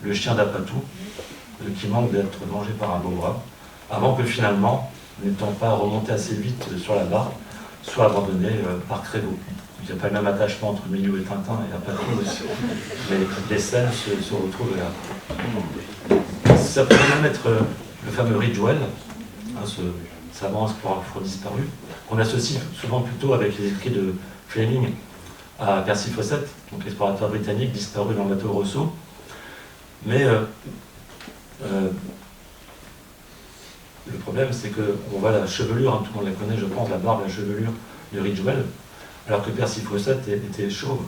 le chien d'Apatou, qui manque d'être mangé par un boa, avant que finalement, n'étant pas remonté assez vite sur la barre, soit abandonné par Crévo. Il n'y a pas le même attachement entre Milou et Tintin et Apatou, mais les scènes se retrouvent là. Ça pourrait même être le fameux Ridgewell, ce savant explorateur disparu, qu'on associe souvent plutôt avec les écrits de Fleming à Percy Fawcett, donc l'explorateur britannique disparu dans le bateau Rousseau. Mais le problème, c'est qu'on voit la chevelure, tout le monde la connaît, je pense, la barbe, la chevelure de Ridgewell, alors que Percy Fawcett était chauve.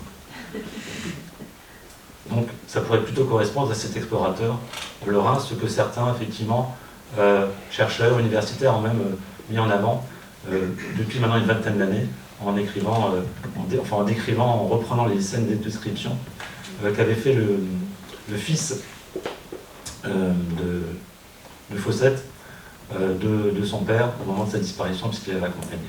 Donc ça pourrait plutôt correspondre à cet explorateur lorrain, ce que certains, effectivement, chercheurs, universitaires ont même mis en avant depuis maintenant une vingtaine d'années, en décrivant, en reprenant les scènes de description qu'avait fait le fils de Fawcett, de son père au moment de sa disparition, puisqu'il l'avait accompagné.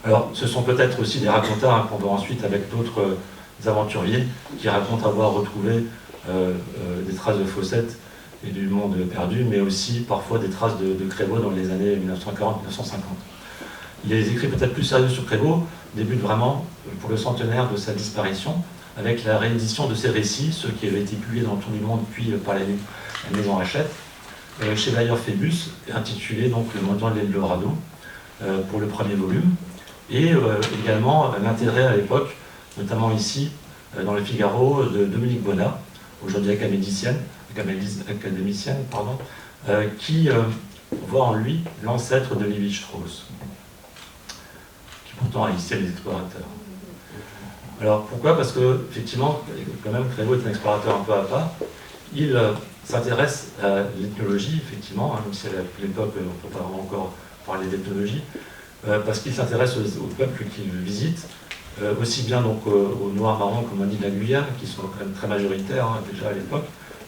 Alors, ce sont peut-être aussi des racontars qu'on voit ensuite avec d'autres aventuriers qui racontent avoir retrouvé des traces de Fawcett et du monde perdu, mais aussi parfois des traces de Crévaux dans les années 1940-1950. Les écrits peut-être plus sérieux sur Crévaux débutent vraiment pour le centenaire de sa disparition, avec la réédition de ses récits, ceux qui avaient été publiés dans le Tour du Monde, puis par la maison Hachette, chez Bayer Phébus, intitulé donc Le Mendiant de l'Eldorado, pour le premier volume, et également l'intérêt à l'époque, notamment ici, dans le Figaro, de Dominique Bonnat, aujourd'hui académicienne, qui voit en lui l'ancêtre de Lévi-Strauss, qui pourtant a initié les explorateurs. Alors pourquoi? Parce que, effectivement, quand même, Crévaux est un explorateur un peu à part. Il s'intéresse à l'ethnologie, effectivement, même si à l'époque, on ne peut pas vraiment encore parler d'ethnologie, parce qu'il s'intéresse aux peuples qu'il visite, aussi bien donc aux Noirs marrons, comme on dit de la Guyane, qui sont quand même très majoritaires déjà à l'époque,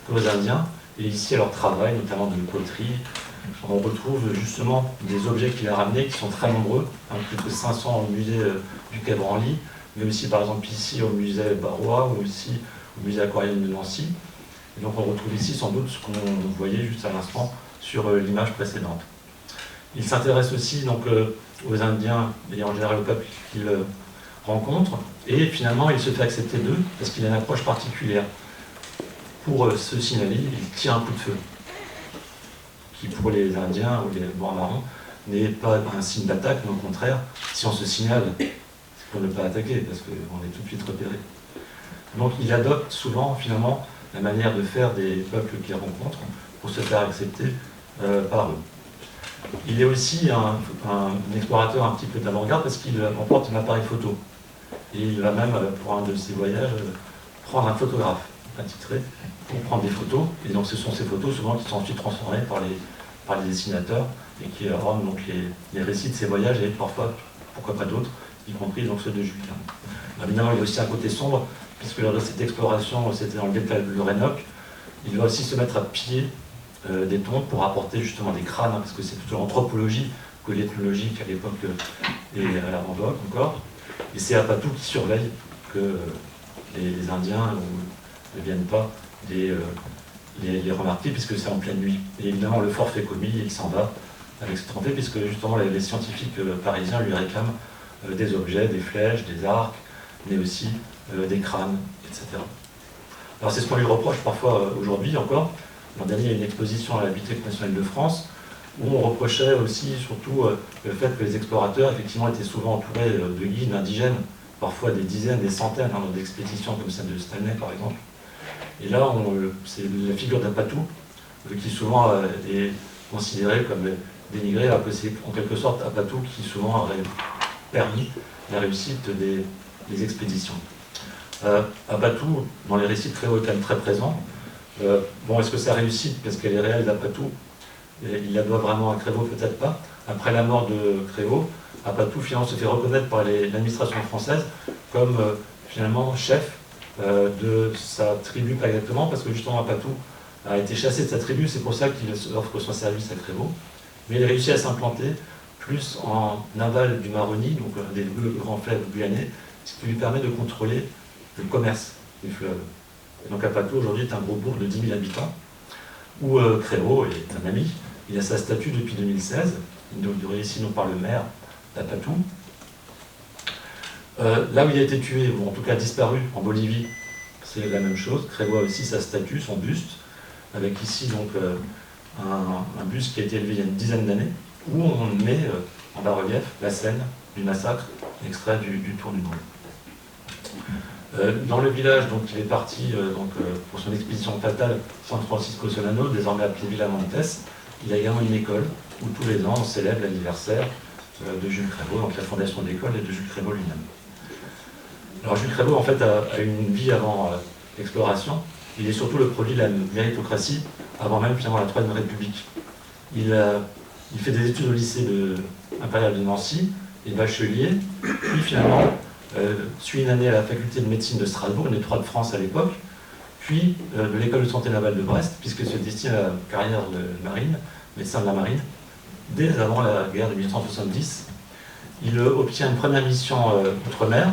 qu'aux Indiens, et ici à leur travail, notamment de poterie. On retrouve justement des objets qu'il a ramenés, qui sont très nombreux, plus de 500 au musée du Quai Branly, mais aussi par exemple ici au musée Barrois, ou aussi au musée aquarium de Nancy. Et donc on retrouve ici sans doute ce qu'on voyait juste à l'instant sur l'image précédente. Il s'intéresse aussi donc aux Indiens et en général au peuple qu'il rencontre, et finalement il se fait accepter d'eux parce qu'il a une approche particulière. Pour se signaler, il tire un coup de feu, qui pour les Indiens ou les Noirs marrons n'est pas un signe d'attaque, mais au contraire, si on se signale, c'est pour ne pas attaquer, parce qu'on est tout de suite repéré. Donc il adopte souvent finalement la manière de faire des peuples qu'il rencontre pour se faire accepter par eux. Il est aussi un explorateur un petit peu d'avant-garde parce qu'il emporte un appareil photo. Et il va même, pour un de ses voyages, prendre un photographe attitré pour prendre des photos. Et donc ce sont ces photos souvent qui sont ensuite transformées par les dessinateurs et qui rendent donc les récits de ces voyages et parfois, pourquoi pas d'autres, y compris donc ceux de Julien. Évidemment, il y a aussi un côté sombre, puisque lors de cette exploration, c'était dans le delta de l'Orénoque, il va aussi se mettre à piller des tombes pour apporter justement des crânes, parce que c'est plutôt l'anthropologie que l'ethnologie qui à l'époque est à la vogue encore. Et c'est Apatou qui surveille que les Indiens ne viennent pas les remarquer, puisque c'est en pleine nuit. Et évidemment, le fort fait commis, il s'en va avec cette trompée, puisque justement les scientifiques parisiens lui réclament des objets, des flèches, des arcs, mais aussi des crânes, etc. Alors c'est ce qu'on lui reproche parfois aujourd'hui encore. L'an dernier, il y a une exposition à la Bibliothèque nationale de France où on reprochait aussi surtout le fait que les explorateurs effectivement étaient souvent entourés de guides indigènes, parfois des dizaines, des centaines, dans des expéditions comme celle de Stanley par exemple. Et là, c'est la figure d'Apatou qui souvent est considérée comme dénigrée, alors que c'est en quelque sorte Apatou qui souvent aurait permis la réussite des expéditions. Apatou, dans les récits de Crévaux, est quand même très présent. Bon, est-ce que sa réussite, parce qu'elle est réelle d'Apatou, il la doit vraiment à Crévaux? Peut-être pas. Après la mort de Crévaux, Apatou finalement se fait reconnaître par l'administration française comme finalement chef de sa tribu, pas exactement, parce que justement Apatou a été chassé de sa tribu, c'est pour ça qu'il offre son service à Crévaux. Mais il réussit à s'implanter plus en aval du Maroni, donc des deux grands fleuves guyanais, ce qui lui permet de contrôler le commerce du fleuve. Et donc Apatou aujourd'hui est un gros bourg de 10 000 habitants, où Crévaux est un ami. Il a sa statue depuis 2016, inaugurée ici non par le maire d'Apatou. Là où il a été tué, ou en tout cas disparu en Bolivie, c'est la même chose. Crévaux a aussi sa statue, son buste, avec ici donc un buste qui a été élevé il y a une dizaine d'années, où on met en bas-relief la scène du massacre, extrait du Tour du Monde. Dans le village dont il est parti pour son expédition fatale, San Francisco Solano, désormais appelé Villa Montes, il y a également une école où tous les ans on célèbre l'anniversaire de Jules Crévaux, donc la fondation de l'école et de Jules Crévaux lui-même. Alors Jules Crévaux en fait a une vie avant l'exploration. Il est surtout le produit de la méritocratie avant même finalement la Troisième République. Il Il fait des études au lycée impérial de Nancy, et bachelier, puis finalement suit une année à la faculté de médecine de Strasbourg, une des 3 de France à l'époque, puis de l'école de santé navale de Brest, puisqu'il se destine à la carrière de marine, médecin de la marine, dès avant la guerre de 1870. Il obtient une première mission outre-mer,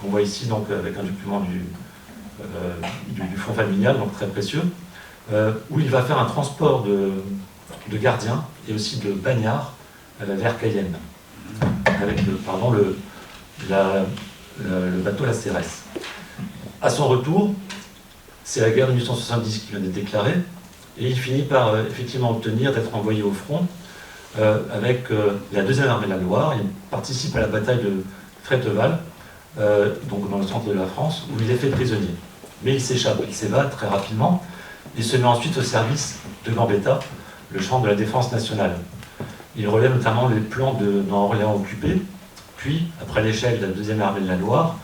qu'on voit ici donc avec un document du fonds familial, donc très précieux, où il va faire un transport de gardiens et aussi de bagnards vers Cayenne, avec le bateau La Cérès. À son retour, c'est la guerre de 1870 qui vient d'être déclarée, et il finit par effectivement obtenir d'être envoyé au front avec la deuxième armée de la Loire. Il participe à la bataille de Fréteval, donc dans le centre de la France, où il est fait prisonnier. Mais il s'échappe, il s'évade très rapidement, et se met ensuite au service de Gambetta, le champ de la défense nationale. Il relève notamment les plans dans Orléans occupé, puis, après l'échec de la deuxième armée de la Loire,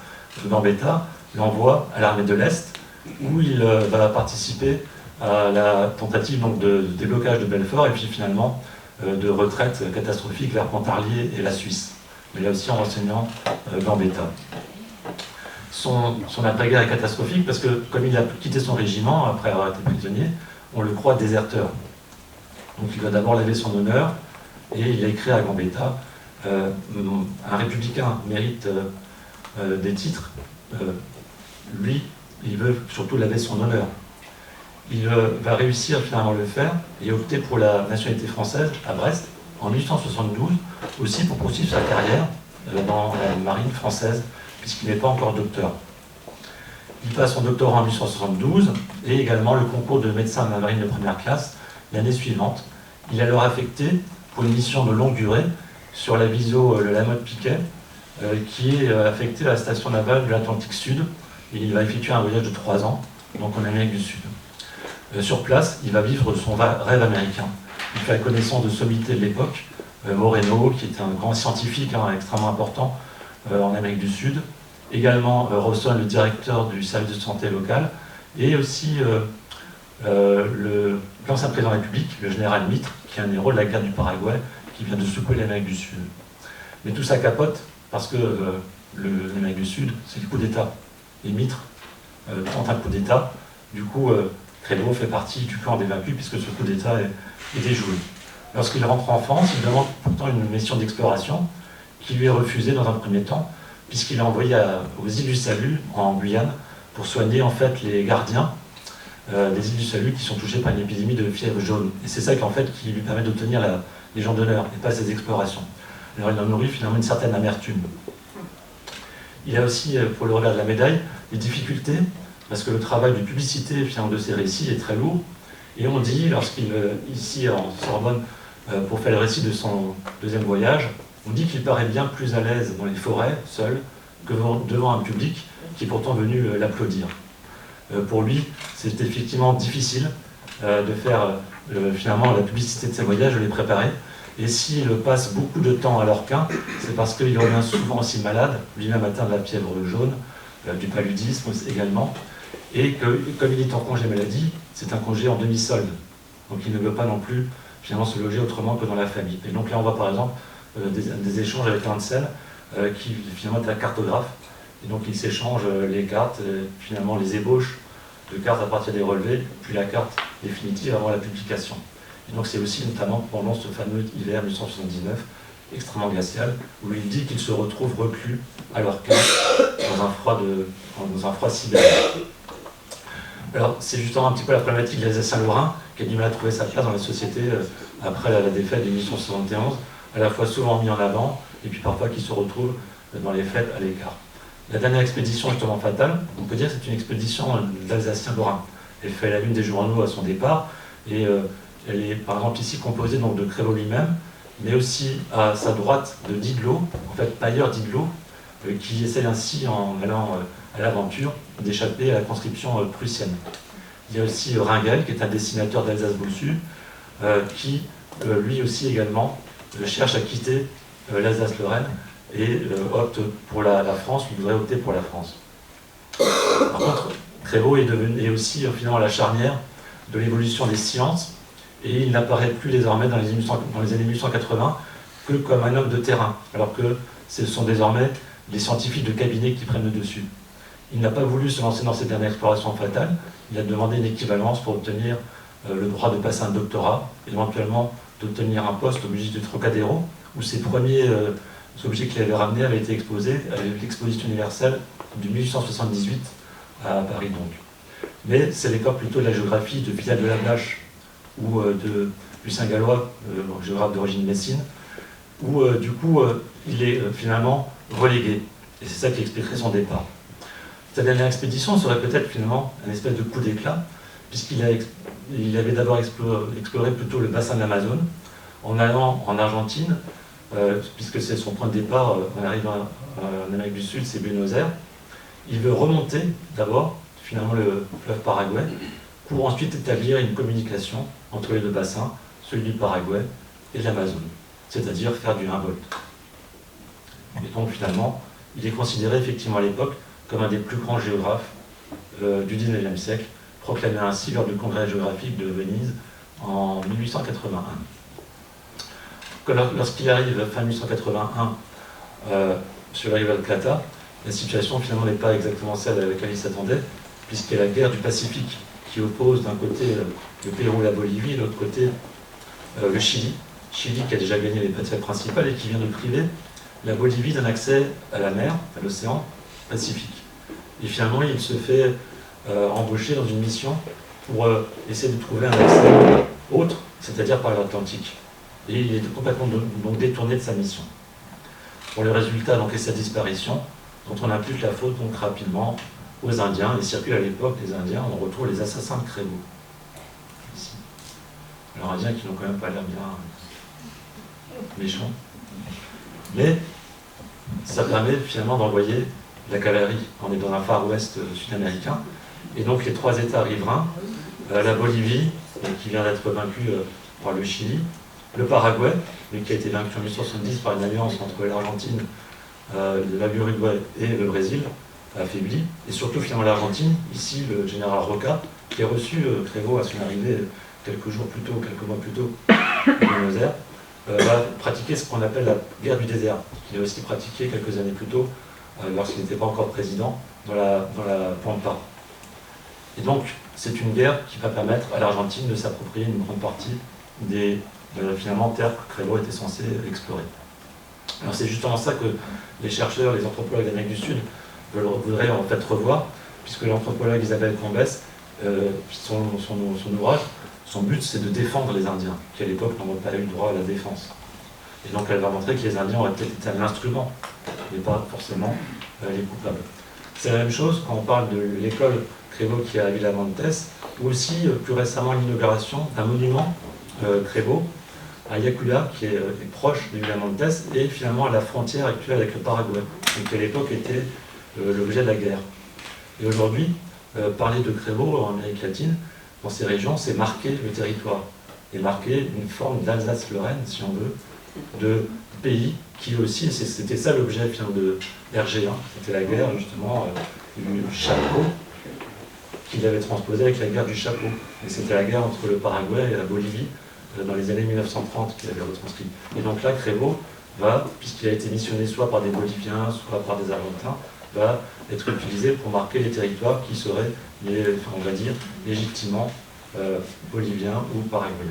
Gambetta l'envoie à l'armée de l'Est, où il va participer à la tentative donc, de déblocage de Belfort, et puis finalement de retraite catastrophique vers Pontarlier et la Suisse. Mais là aussi en renseignant Gambetta. Son après-guerre est catastrophique parce que, comme il a quitté son régiment après avoir été prisonnier, on le croit déserteur. Donc il va d'abord laver son honneur, et il a écrit à Gambetta un républicain mérite des titres, lui, il veut surtout laver son honneur. Il va réussir finalement à le faire et opter pour la nationalité française à Brest en 1872, aussi pour poursuivre sa carrière dans la marine française, puisqu'il n'est pas encore docteur. Il passe son doctorat en 1872 et également le concours de médecin de la marine de première classe l'année suivante. Il est alors affecté pour une mission de longue durée sur la Viso le Lamotte-Piquet, qui est affectée à la station navale de l'Atlantique Sud. Et il va effectuer un voyage de 3 ans, donc en Amérique du Sud. Sur place, il va vivre son rêve américain. Il fait la connaissance de sommités de l'époque, Moreno, qui était un grand scientifique extrêmement important en Amérique du Sud, également Rawson, le directeur du service de santé local, et aussi l'ancien président de la République, le général Mitre, qui est un héros de la guerre du Paraguay, qui vient de secouer l'Amérique du Sud. Mais tout ça capote parce que l'Amérique du Sud, c'est le coup d'État. Et Mitre tente un coup d'État. Du coup, Créleau fait partie du camp des vaincus puisque ce coup d'État est déjoué. Lorsqu'il rentre en France, il demande pourtant une mission d'exploration qui lui est refusée dans un premier temps, puisqu'il est envoyé aux îles du Salut, en Guyane, pour soigner en fait les gardiens des îles du Salut qui sont touchés par une épidémie de fièvre jaune. Et c'est ça qui lui permet d'obtenir la Légion d'honneur et pas ses explorations. Alors il en nourrit finalement une certaine amertume. Il a aussi, pour le revers de la médaille, des difficultés, parce que le travail de publicité de ses récits est très lourd. Et on dit, lorsqu'il, ici en Sorbonne, pour faire le récit de son deuxième voyage, on dit qu'il paraît bien plus à l'aise dans les forêts, seul, que devant un public qui est pourtant venu l'applaudir. Pour lui, c'est effectivement difficile de faire finalement la publicité de ses voyages, de les préparer. Et s'il passe beaucoup de temps à Lorquin, c'est parce qu'il revient souvent aussi malade, lui-même atteint de la fièvre jaune, du paludisme également, et que comme il est en congé maladie, c'est un congé en demi-solde. Donc il ne veut pas non plus finalement se loger autrement que dans la famille. Et donc là on voit par exemple des échanges avec Hansel, qui finalement est un cartographe, et donc il s'échange les cartes, finalement les ébauches de cartes à partir des relevés, puis la carte définitive avant la publication. Et donc c'est aussi notamment pendant ce fameux hiver 1879, extrêmement glacial, où il dit qu'il se retrouve reclus à Lorquin dans un froid sibérien. Alors c'est justement un petit peu la problématique de l'Alsacien-Lorrain qui a du mal à trouver sa place dans la société après la défaite de 1871, à la fois souvent mis en avant, et puis parfois qui se retrouve dans les faits à l'écart. La dernière expédition justement fatale, on peut dire que c'est une expédition d'Alsacien-Lorrain. Elle fait la une des journaux à son départ, et elle est par exemple ici composée donc, de Créleau lui-même, mais aussi à sa droite de Didlot, en fait Pailleur Didlot, qui essaie ainsi, en allant à l'aventure, d'échapper à la conscription prussienne. Il y a aussi Ringel, qui est un dessinateur d'Alsace-Bossu, qui lui aussi également cherche à quitter l'Alsace-Lorraine et opte pour la France, ou voudrait opter pour la France. Par contre, Créleau est aussi finalement la charnière de l'évolution des sciences, et il n'apparaît plus désormais dans les années 1880 que comme un homme de terrain, alors que ce sont désormais les scientifiques de cabinet qui prennent le dessus. Il n'a pas voulu se lancer dans cette dernière exploration fatale, il a demandé une équivalence pour obtenir le droit de passer un doctorat, éventuellement d'obtenir un poste au musée du Trocadéro, où ses premiers objets qu'il avait ramenés avaient été exposés à l'exposition universelle de 1878 à Paris donc. Mais c'est l'époque plutôt de la géographie de Vidal de Lablache ou de Lucien Gallois, géographe d'origine messine, où du coup il est finalement relégué. Et c'est ça qui expliquerait son départ. Sa dernière expédition serait peut-être finalement un espèce de coup d'éclat, puisqu'il avait d'abord exploré plutôt le bassin de l'Amazone, en allant en Argentine, puisque c'est son point de départ, en arrivant en Amérique du Sud, c'est Buenos Aires. Il veut remonter d'abord, finalement, le fleuve Paraguay, pour ensuite établir une communication entre les deux bassins, celui du Paraguay et de l'Amazone, c'est-à-dire faire du Humboldt. Et donc finalement, il est considéré effectivement à l'époque comme un des plus grands géographes du XIXe siècle, proclamé ainsi lors du congrès géographique de Venise en 1881. Lorsqu'il arrive fin 1881 sur la rive de Plata, la situation finalement n'est pas exactement celle à laquelle il s'attendait, puisqu'il y a la guerre du Pacifique qui oppose d'un côté le Pérou et la Bolivie, de l'autre côté le Chili. Chili qui a déjà gagné les batailles principales et qui vient de priver la Bolivie d'un accès à la mer, à l'océan Pacifique. Et finalement, il se fait embaucher dans une mission pour essayer de trouver un accès autre, c'est-à-dire par l'Atlantique. Et il est complètement donc détourné de sa mission. Pour le résultat donc, est sa disparition, dont on impute la faute donc rapidement aux Indiens. Et circule à l'époque les Indiens, on retrouve les assassins de Crévo. Ici. Alors Indiens qui n'ont quand même pas l'air bien méchants. Mais ça permet finalement d'envoyer la cavalerie. On est dans un Far West sud-américain. Et donc les trois États riverains, la Bolivie, qui vient d'être vaincue par le Chili, le Paraguay, mais qui a été vaincu en 1870 par une alliance entre l'Argentine, l'Uruguay et le Brésil, affaibli, et surtout finalement l'Argentine, ici le général Roca, qui a reçu Crévo à son arrivée quelques mois plus tôt, à Buenos Aires, va pratiquer ce qu'on appelle la guerre du désert, qu'il a aussi pratiqué quelques années plus tôt, lorsqu'il n'était pas encore président, dans la Pampa. Et donc, c'est une guerre qui va permettre à l'Argentine de s'approprier une grande partie des finalement terres que Crévo était censé explorer. Alors c'est justement ça que les chercheurs, les anthropologues d'Amérique du Sud voudraient en fait revoir, puisque l'anthropologue Isabelle Cambès, son ouvrage, son but c'est de défendre les Indiens, qui à l'époque n'ont pas eu le droit à la défense. Et donc elle va montrer que les Indiens auraient peut-être été un instrument, mais pas forcément les coupables. C'est la même chose quand on parle de l'école Crévo qui est à Villa Montes, ou aussi plus récemment l'inauguration d'un monument Crévo à Yacula, qui est proche de Villa Montes, et finalement à la frontière actuelle avec le Paraguay, qui à l'époque était l'objet de la guerre. Et aujourd'hui, parler de Crévo en Amérique latine, dans ces régions, c'est marquer le territoire, et marquer une forme d'Alsace-Lorraine, si on veut, de pays qui aussi, c'était ça l'objet de RG1, c'était la guerre justement du chapeau, qu'il avait transposé avec la guerre du chapeau. Et c'était la guerre entre le Paraguay et la Bolivie dans les années 1930 qu'il avait retranscrit. Et donc là, Crévo va, puisqu'il a été missionné soit par des Boliviens, soit par des Argentins, va être utilisé pour marquer les territoires qui seraient, on va dire, légitimement boliviens ou paraguayens.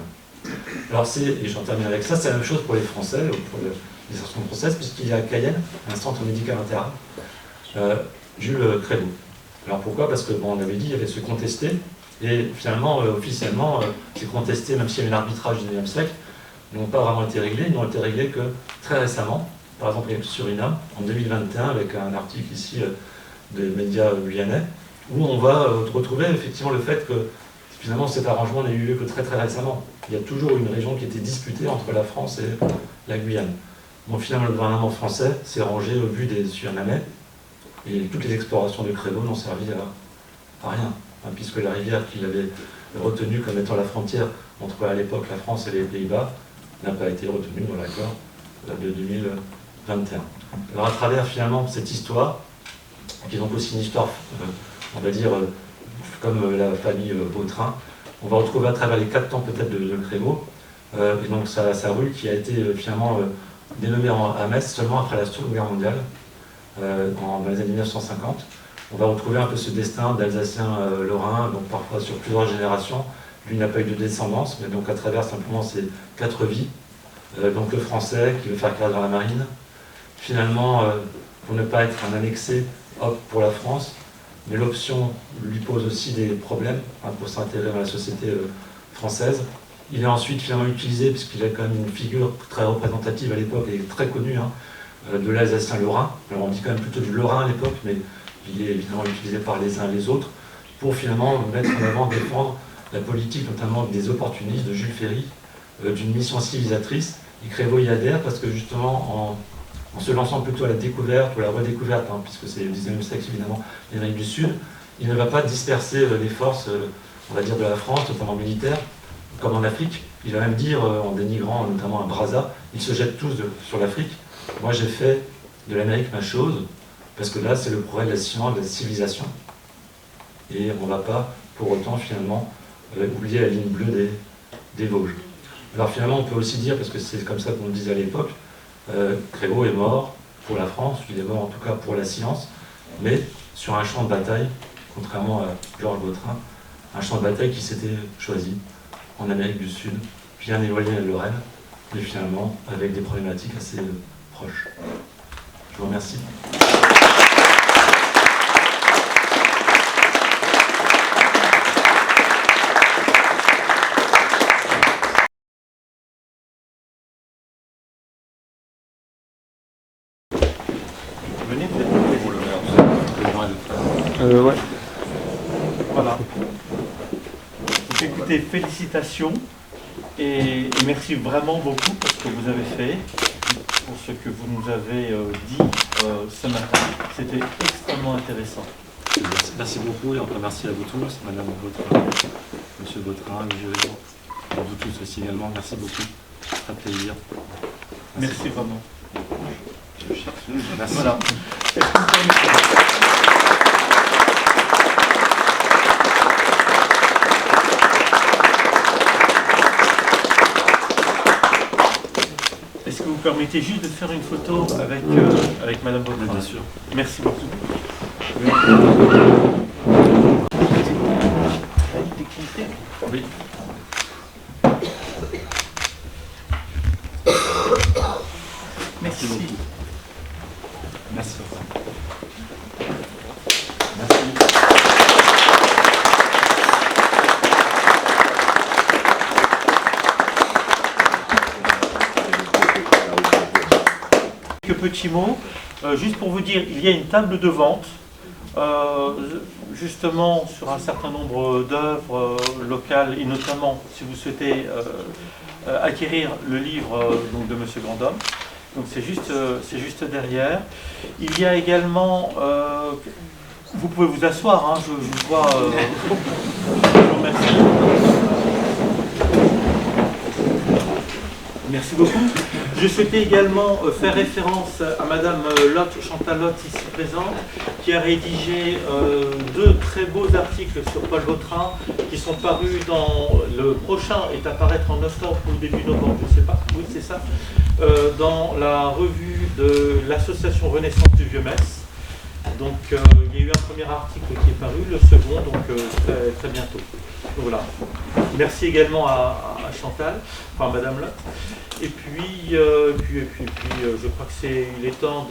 Alors et j'en termine avec ça, c'est la même chose pour les Français, ou pour les institutions françaises, puisqu'il y a à Cayenne, un centre médical interne, Jules Crévo. Alors pourquoi? Parce que, bon, on avait dit, il y avait ce contesté, et finalement, officiellement, ces contestés, même s'il y avait un arbitrage du XIXe siècle, n'ont pas vraiment été réglés, ils n'ont été réglés que très récemment, par exemple avec Suriname, en 2021, avec un article ici des médias guyanais, où on va retrouver effectivement le fait que finalement cet arrangement n'a eu lieu que très très récemment. Il y a toujours une région qui était disputée entre la France et la Guyane. Donc finalement le gouvernement français s'est rangé au but des Surinamais, et toutes les explorations de Crévo n'ont servi à rien, hein, puisque la rivière qu'il avait retenue comme étant la frontière entre à l'époque la France et les Pays-Bas n'a pas été retenue dans l'accord de 2021. Alors à travers finalement cette histoire, qui est donc aussi une histoire, on va dire, comme la famille Vautrin, on va retrouver à travers les 4 temps peut-être de Crévaux, et donc sa rue qui a été finalement dénommée à Metz seulement après la Seconde Guerre mondiale, dans les années 1950. On va retrouver un peu ce destin d'Alsaciens lorrains, donc parfois sur plusieurs générations. Lui n'a pas eu de descendance, mais donc à travers simplement ses 4 vies. Donc le français qui veut faire carrière dans la marine, finalement, pour ne pas être un annexé, opte pour la France, mais l'option lui pose aussi des problèmes pour s'intégrer dans la société française. Il est ensuite finalement utilisé, puisqu'il est quand même une figure très représentative à l'époque et très connue, de l'Alsacien lorrain. Alors on dit quand même plutôt du lorrain à l'époque, mais il est évidemment utilisé par les uns et les autres, pour finalement mettre en avant, défendre la politique notamment des opportunistes de Jules Ferry, d'une mission civilisatrice. Et Crévaux y adhère parce que justement, en se lançant plutôt à la découverte ou à la redécouverte, puisque c'est le 19e siècle évidemment, l'Amérique du Sud, il ne va pas disperser les forces, on va dire, de la France, notamment militaires, comme en Afrique. Il va même dire, en dénigrant notamment un Brazza, ils se jettent tous sur l'Afrique. Moi j'ai fait de l'Amérique ma chose, parce que là c'est le progrès de la science, de la civilisation. Et on ne va pas pour autant finalement oublier la ligne bleue des Vosges. Alors finalement, on peut aussi dire, parce que c'est comme ça qu'on le disait à l'époque, Crévaux est mort pour la France, il est mort en tout cas pour la science, mais sur un champ de bataille, contrairement à Georges Vautrin, un champ de bataille qui s'était choisi en Amérique du Sud, bien éloigné de Lorraine, mais finalement avec des problématiques assez proches. Je vous remercie. Ouais. Voilà. Donc, écoutez, félicitations et merci vraiment beaucoup pour ce que vous avez fait, pour ce que vous nous avez dit ce matin. C'était extrêmement intéressant. Merci beaucoup et encore merci à vous tous, Madame Vautrin, Monsieur Vautrin, le jury, à vous tous aussi également. Merci beaucoup. Un plaisir. Merci vraiment. Merci. Voilà. Est-ce que vous permettez juste de faire une photo avec Madame Vautrin? Bien sûr. Merci beaucoup. Oui. Merci. Merci. Quelques petits mots, juste pour vous dire, il y a une table de vente, justement sur un certain nombre d'œuvres locales, et notamment si vous souhaitez acquérir le livre donc, de Monsieur Grandhomme. Donc c'est juste derrière. Il y a également, vous pouvez vous asseoir, je vous vois, je vous remercie. Merci beaucoup. Je souhaitais également faire référence à Madame Lotte, Chantal Lotte, ici présente, qui a rédigé 2 très beaux articles sur Paul Vautrin, qui sont parus dans le prochain, est à paraître en octobre ou début novembre, je ne sais pas, oui c'est ça, dans la revue de l'association Renaissance du Vieux-Metz. Donc il y a eu un premier article qui est paru, le second, donc très, très bientôt. Donc, voilà. Merci également à Chantal, enfin Madame Lotte. Et puis, je crois que il est temps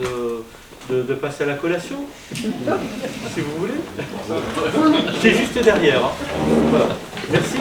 de passer à la collation, si vous voulez. C'est juste derrière. Voilà. Merci.